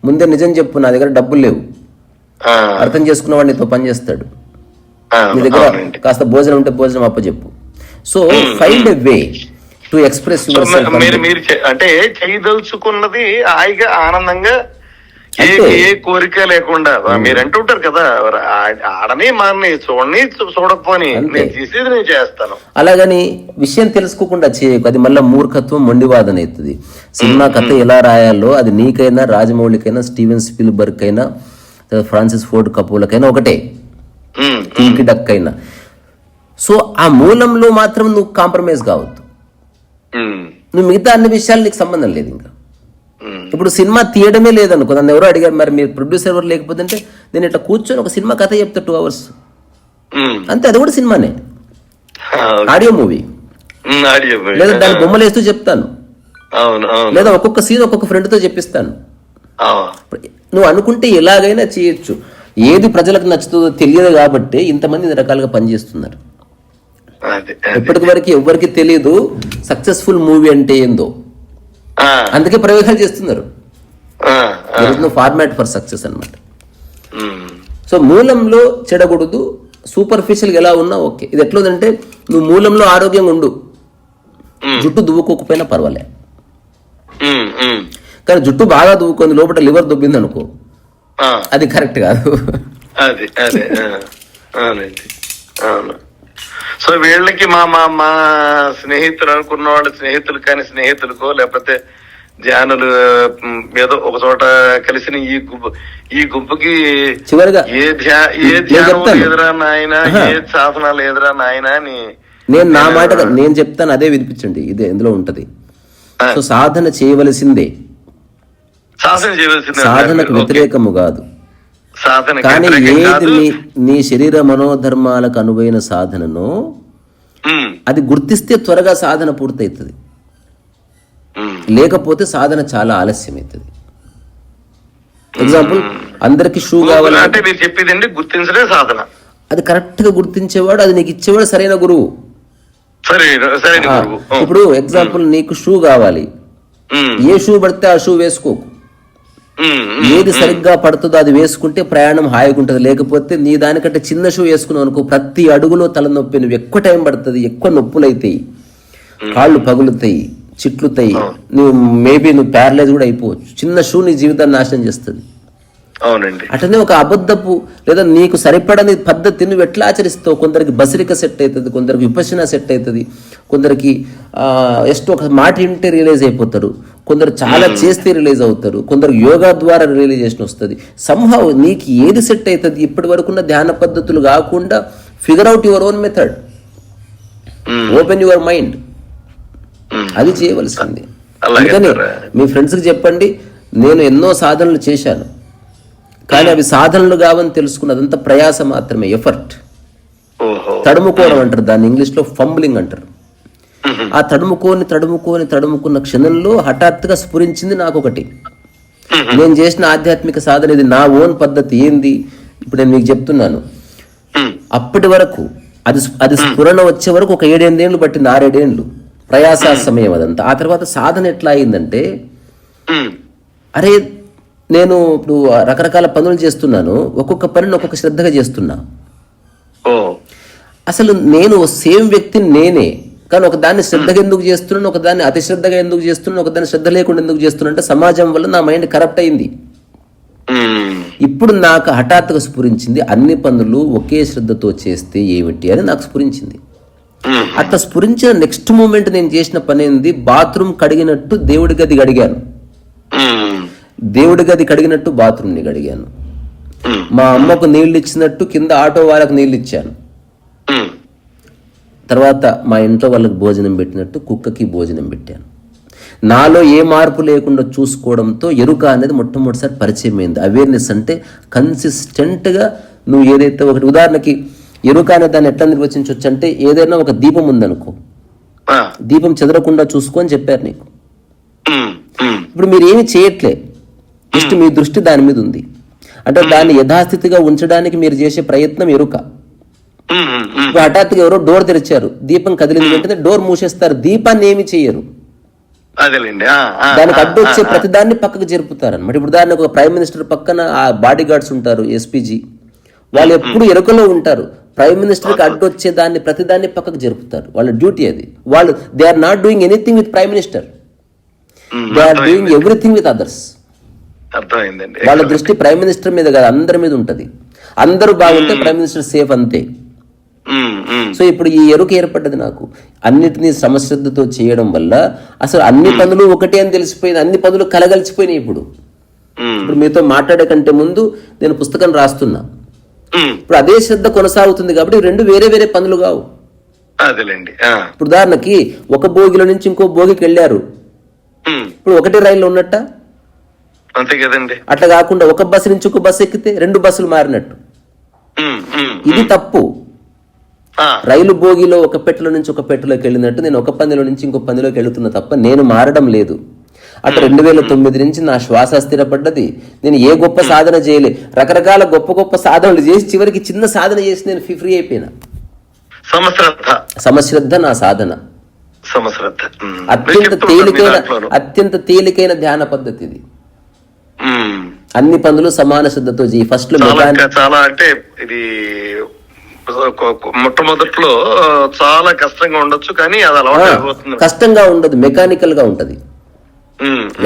ముందే నిజం చెప్పు, నా దగ్గర డబ్బులు లేవు, అర్థం చేసుకున్న వాడు నీతో పని చేస్తాడు, నీ దగ్గర కాస్త భోజనం ఉంటే భోజనం అప్పచెప్పు. So find a way to express yourself. మీరు అంటే చేయదలుచుకున్నది హాయిగా ఆనందంగా, ఏ కోరిక లేకుండా. మీరు అంటుంటారు కదా, ఆడని మాని చూడని చూడకపోని నేను చేసేది నేను చేస్తాను. అలాగని విషయం తెలుసుకోకుండా చేయకు, అది మళ్ళీ మూర్ఖత్వం, మొండివాదన అవుతుంది. సినిమా కథ ఎలా రాయాలో అది నీకైనా, రాజమౌళికైనా, స్టీవెన్ స్పీల్బర్గ్ అయినా, ఫ్రాన్సిస్ ఫోర్డ్ కపూర్లకైనా ఒకటే, కింకి డక్ అయినా. సో ఆ మూలంలో మాత్రం నువ్వు కాంప్రమైజ్ కావద్దు. నువ్వు మిగతా అన్ని విషయాలు నీకు సంబంధం లేదు. ఇంకా ఇప్పుడు సినిమా తీయడమే లేదనుకో, నన్ను ఎవరో అడిగారు మరి మీరు ప్రొడ్యూసర్ ఎవరు లేకపోతే, అంటే నేను ఇట్లా కూర్చొని ఒక సినిమా కథ చెప్తా 2 hours అంతే, అది కూడా సినిమానే, ఆడియో మూవీ, లేదా దాని బొమ్మలు వేస్తూ చెప్తాను, లేదా ఒక్కొక్క సీన్ ఒక్కొక్క ఫ్రెండ్ తో చెప్పిస్తాను. నువ్వు అనుకుంటే ఎలాగైనా చేయొచ్చు. ఏది ప్రజలకు నచ్చుతుందో తెలియదు కాబట్టి ఇంతమంది రకాలుగా పనిచేస్తున్నారు. ఇప్పటి వరకు ఎవరికి తెలియదు సక్సెస్ఫుల్ మూవీ అంటే ఏందో, అందుకే ప్రయోగాలు చేస్తున్నారు. ఫార్మాట్ ఫర్ సక్సెస్ అన్నమాట. సో మూలంలో చెడకూడదు, సూపర్ఫిషియల్ ఎలా ఉన్నా ఓకే. ఇది ఎట్లుందంటే, నువ్వు మూలంలో ఆరోగ్యంగా ఉండు, జుట్టు దువ్వుకోకపోయినా పర్వాలే, కానీ జుట్టు బాగా దువ్వుకుంది లోపల లివర్ దుబ్బింది అనుకో, అది కరెక్ట్ కాదు. సో వీళ్ళకి మా స్నేహితులు అనుకున్న వాళ్ళ స్నేహితులు కానీ స్నేహితులకో లేకపోతే ధ్యానులు ఏదో ఒక చోట కలిసిన ఈ గుంపుకి చివరిగా ఏ ధ్యానం ఎదురా నాయన, ఏ సాధనాలు ఎదురా నాయన అని నేను నా మాట నేను చెప్తాను, అదే వినిపించండి. ఇదే ఎందులో ఉంటది. సో సాధన చేయవలసిందే, సాధనకు వ్యతిరేకము కాదు. కానీ ఏది నీ శరీర మనోధర్మాలకు అనువైన సాధనను అది గుర్తిస్తే త్వరగా సాధన పూర్తవుతుంది. లేకపోతే సాధన చాలా ఆలస్యం అవుతుంది. ఎగ్జాంపుల్, అందరికి షూ కావాలి అంటే మీరు చెప్పేదండి గుర్తించడే సాధన. అది కరెక్ట్ గా గుర్తించేవాడు, అది నీకు ఇచ్చేవాడు సరైన గురువు. ఇప్పుడు ఎగ్జాంపుల్, నీకు షూ కావాలి, ఏ షూ పడితే ఆ షూ వేసుకోకు. ఏది సరిగ్గా పడుతుందో అది వేసుకుంటే ప్రయాణం హాయిగా ఉంటుంది. లేకపోతే నీ దానికంటే చిన్న షూ వేసుకున్నావు అనుకో, ప్రతి అడుగులో తలనొప్పి, నువ్వు ఎక్కువ టైం పడుతుంది, ఎక్కువ నొప్పులు అవుతాయి, కాళ్ళు పగులుతాయి, చిట్లుతాయి, నువ్వు ప్యారలైజ్ కూడా అయిపోవచ్చు. చిన్న షూ నీ జీవితాన్ని నాశనం చేస్తుంది. అవునండి. అట్లనే ఒక అబద్ధపు లేదా నీకు సరిపడని పద్ధతి నువ్వు ఎట్లా ఆచరిస్తావు? కొందరికి బసిరిక సెట్ అవుతుంది, కొందరికి విపశన సెట్ అవుతుంది, కొందరికి జస్ట్ ఒక మాట వింటే రియలైజ్ అయిపోతారు, కొందరు చాలా చేస్తే రిలీజ్ అవుతారు, కొందరు యోగా ద్వారా రియలైజేషన్ వస్తుంది. సంహౌ నీకు ఏది సెట్ అవుతుంది? ఇప్పటి వరకున్న ధ్యాన పద్ధతులు కాకుండా figure out your own method, open your mind, అది చేయవలసింది. అందుకని మీ ఫ్రెండ్స్కి చెప్పండి, నేను ఎన్నో సాధనలు చేశాను, కానీ అవి సాధనలు కావని తెలుసుకున్నదంతా ప్రయాస మాత్రమే, ఎఫర్ట్. తడుముకోవడం అంటారు దాన్ని, ఇంగ్లీష్లో ఫంబ్లింగ్ అంటారు. ఆ తడుముకున్న క్షణంలో హఠాత్తుగా స్ఫురించింది నాకు ఒకటి, నేను చేసిన ఆధ్యాత్మిక సాధన ఇది, నా ఓన్ పద్ధతి ఏంది. ఇప్పుడు నేను మీకు చెప్తున్నాను, అప్పటి వరకు అది స్ఫురణ వచ్చే వరకు ఒక 7-8 ఏళ్ళు పట్టింది, 6-7 ఏళ్ళు ప్రయాస సమయం అదంతా. ఆ తర్వాత సాధన ఎట్లా అయిందంటే, అరే నేను ఇప్పుడు రకరకాల పనులు చేస్తున్నాను, ఒక్కొక్క పనిని ఒక్కొక్క శ్రద్ధగా చేస్తున్నా. అసలు నేను సేమ్ వ్యక్తిని నేనే, కానీ ఒక దాన్ని శ్రద్ధగా ఎందుకు చేస్తున్నాను, ఒక దాన్ని అతి శ్రద్ధగా ఎందుకు చేస్తున్నాను, ఒక దాన్ని శ్రద్ధ లేకుండా ఎందుకు చేస్తున్నాను అంటే సమాజం వల్ల నా మైండ్ కరప్ట్ అయింది. ఇప్పుడు నాకు హఠాత్తుగా స్ఫురించింది, అన్ని పనులు ఒకే శ్రద్ధతో చేస్తే ఏమిటి అని నాకు స్ఫురించింది. అట్లా స్ఫురించిన నెక్స్ట్ మూమెంట్ నేను చేసిన పని ఏంది, బాత్రూమ్ కడిగినట్టు దేవుడి గది కడిగాను, దేవుడి గది కడిగినట్టు బాత్రూమ్ని కడిగాను, మా అమ్మకు నీళ్లు ఇచ్చినట్టు కింద ఆటో వాళ్ళకు నీళ్లు ఇచ్చాను, తర్వాత మా ఇంట్లో వాళ్ళకి భోజనం పెట్టినట్టు కుక్కకి భోజనం పెట్టాను. నాలో ఏ మార్పు లేకుండా చూసుకోవడంతో ఎరుక అనేది మొట్టమొదటిసారి పరిచయం అయింది. అవేర్నెస్ అంటే కన్సిస్టెంట్గా నువ్వు ఏదైతే ఒకటి, ఉదాహరణకి ఎరుక అనే దాన్ని ఎట్లా నిర్వచించవచ్చు అంటే, ఏదైనా ఒక దీపం ఉందనుకో, దీపం చెదరకుండా చూసుకో అని చెప్పారు నీకు. ఇప్పుడు మీరు ఏమి చేయట్లే, జస్ట్ మీ దృష్టి దాని మీద ఉంది అంటే దాన్ని యథాస్థితిగా ఉంచడానికి మీరు చేసే ప్రయత్నం ఎరుక. హఠాత్తుగా ఎవరో డోర్ తెరిచారు, దీపం కదిలింది, వెంటనే డోర్ మూసేస్తారు, దీపాన్ని ఏమి చెయ్యరు, దానికి అడ్డు వచ్చే ప్రతిదాన్ని పక్కకు జరుపుతారు అనమాట. ఇప్పుడు దాన్ని ఒక ప్రైమ్ మినిస్టర్ పక్కన ఆ బాడీ గార్డ్స్ ఉంటారు, ఎస్పీజీ, వాళ్ళు ఎప్పుడు ఎరుకలో ఉంటారు. ప్రైమ్ మినిస్టర్కి అడ్డు వచ్చే దాన్ని ప్రతిదాన్ని పక్కకు జరుపుతారు, వాళ్ళ డ్యూటీ అది. వాళ్ళు they are not doing anything with prime minister, they are doing everything with others. వాళ్ళ దృష్టి ప్రైమ్ మినిస్టర్ మీద కాదు, అందరి మీద ఉంటది. అందరూ బాగుంటే ప్రైమ్ మినిస్టర్ సేఫ్, అంతే. సో ఇప్పుడు ఈ ఎరుక ఏర్పడ్డది నాకు, అన్నిటినీ సమశ్రద్ధతో చేయడం వల్ల అసలు అన్ని పనులు ఒకటే అని తెలిసిపోయింది, అన్ని పనులు కలగలిసిపోయినాయి. ఇప్పుడు మీతో మాట్లాడే కంటే ముందు నేను పుస్తకం రాస్తున్నా, ఇప్పుడు అదే శ్రద్ధ కొనసాగుతుంది కాబట్టి రెండు వేరే వేరే పనులు కావు. ఇప్పుడు ఉదాహరణకి ఒక భోగిలో నుంచి ఇంకో భోగికి వెళ్ళారు, ఇప్పుడు ఒకటే రైల్లో ఉన్నట్ట, అంతే కదండి. అట్లా కాకుండా ఒక బస్సు నుంచి ఒక బస్సు ఎక్కితే 2 బస్సులు మారినట్టు. ఇది తప్పు. రైలు భోగిలో ఒక పెట్టెలో నుంచి ఒక పెట్టెలోకి వెళ్ళినట్టు నేను ఒక పందిలో నుంచి ఇంకో పందిలోకి వెళుతున్నా తప్ప నేను మారడం లేదు. అట్లా 2009 నుంచి నా శ్వాస స్థిరపడ్డది. నేను ఏ గొప్ప సాధన చేయలే, రకరకాల గొప్ప గొప్ప సాధనలు చేసి చివరికి చిన్న సాధన చేసి నేను ఫ్రీ అయిపోయినా. సమశ్రద్ధ నా సాధన, అత్యంత తేలికైన ధ్యాన పద్ధతి ఇది. అన్ని పనులు సమాన శ్రద్ధతో చేయి. ఫస్ట్ లో చాలా అంటే ఇది మొట్టమొదట్లో చాలా కష్టంగా ఉండొచ్చు, కానీ అది అలవాటు కష్టంగా ఉండదు, మెకానికల్ గా ఉంటది,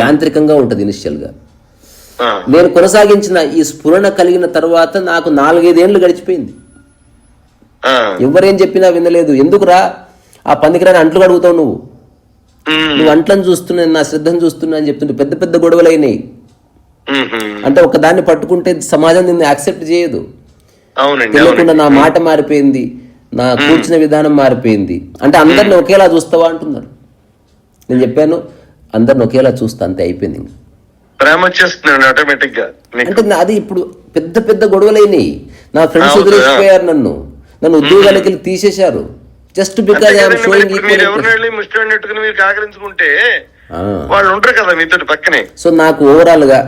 యాంత్రికంగా ఉంటది ఇనిషియల్ గా. నేను కొనసాగించిన ఈ స్ఫురణ కలిగిన తర్వాత నాకు 4-5 ఏళ్ళు గడిచిపోయింది. ఎవరేం చెప్పినా వినలేదు. ఎందుకురా ఆ పనికిరాని అంట్లు కడుగుతావు, నువ్వు అంట్లను చూస్తున్నా, నా శ్రద్ధను చూస్తున్నా అని చెప్తుంటే పెద్ద పెద్ద గొడవలు అయినాయి. అంటే ఒక దాన్ని పట్టుకుంటే సమాజం నిన్ను యాక్సెప్ట్ చేయదు. తెలియకుండా నా మాట మారిపోయింది, నా కూర్చున్న విధానం మారిపోయింది. అంటే అందరిని ఒకేలా చూస్తావా అంటున్నారు. నేను చెప్పాను అందరిని ఒకేలా చూస్తా, అంతే, అయిపోయింది. అంటే అది ఇప్పుడు పెద్ద పెద్ద గొడవలైనాయి. నా ఫ్రెండ్స్ వదిలేసిపోయారు, నన్ను ఉద్యోగాలకి వెళ్ళి తీసేశారు, just because I'm showing equal. వాళ్ళు ఉంటారు కదా మీతో పక్కనే. సో నాకు ఓవరాల్ గా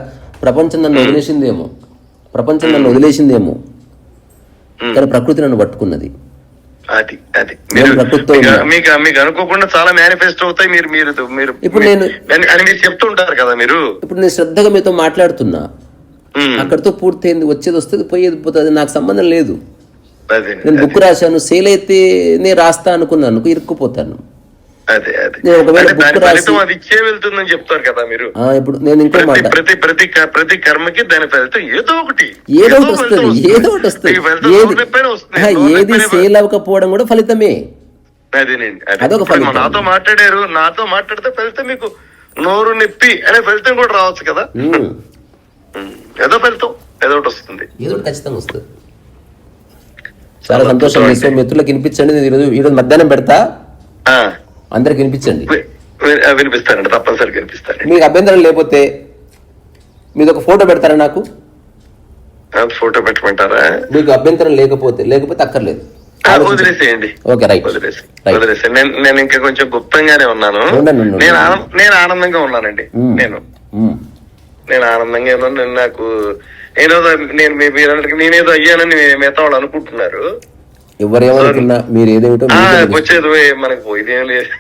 ప్రపంచం నన్ను వదిలేసిందేమో, కానీ ప్రకృతి నన్ను పట్టుకున్నది. అది మీకు అనుకోకుండా చాలా మేనిఫెస్టో అవుతాయి. మీరు ఇప్పుడు నేను అని మీరు చెప్తూ ఉంటారు కదా. మీరు ఇప్పుడు నేను శ్రద్ధగా మీతో మాట్లాడుతున్నా, అక్కడితో పూర్తయింది, వచ్చేది వస్తుంది, పోయేది పోతుంది, నాకు సంబంధం లేదు. నేను బుక్ రాశాను, సేల్ అయితే నేను రాస్తా అనుకున్నాను, ఇరుక్కుపోతాను. నేను ఒకవేళ బుక్ రాసి వెళ్తుందని చెప్తారు కదా మీరు. ఇప్పుడు నేను ఇంకో మాట, ప్రతి కర్మకి దాని ఫలితం ఏదో ఒకటి వస్తుంది. ఏది సేల్ అవ్వకపోవడం కూడా ఫలితమే. అదొక ఫలితం. నాతో మాట్లాడితే ఫలితం మీకు నోరు నొప్పి అనే ఫలితం కూడా రావచ్చు కదా. ఏదో ఫలితం ఏదో ఒకటి వస్తుంది, ఏదో ఖచ్చితంగా వస్తుంది. చాలా సంతోషం. మిత్రులకు వినిపించండి. నేను ఈరోజు మధ్యాహ్నం పెడతా, అందరికి వినిపించండి. వినిపిస్తానండి, తప్పనిసరిగా వినిపిస్తాను. మీకు అభ్యంతరం లేకపోతే మీరు ఒక ఫోటో పెడతారా నాకు? ఫోటో పెట్టమంటారా? మీకు అభ్యంతరం లేకపోతే అక్కర్లేదు, వదిలేసేయండి. Okay, right. వదిలేసి నేను ఇంకా కొంచెం గుప్తంగానే ఉన్నాను. నేను ఆనందంగా ఉన్నానండి. నేను ఆనందంగా ఉన్నాను. నాకు నేనేదో అయ్యానని మిగతా వాళ్ళు అనుకుంటున్నారు. ఎవరేమనుకున్నా మీరు ఏదేమిటో వచ్చేది మనకు పోయిదేం లేదు.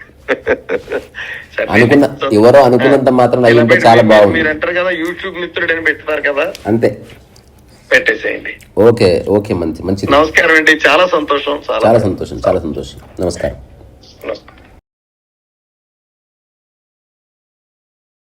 ఎవరో అనుకున్నంత మాత్రం అయ్యింటే చాలా బాగుంది. మీరు అంటారు కదా యూట్యూబ్ మిత్రుడు అని పెట్టున్నారు కదా, అంతే, పెట్టేసేయండి. ఓకే, మంచిది. నమస్కారం అండి, చాలా సంతోషం. చాలా సంతోషం. నమస్కారం.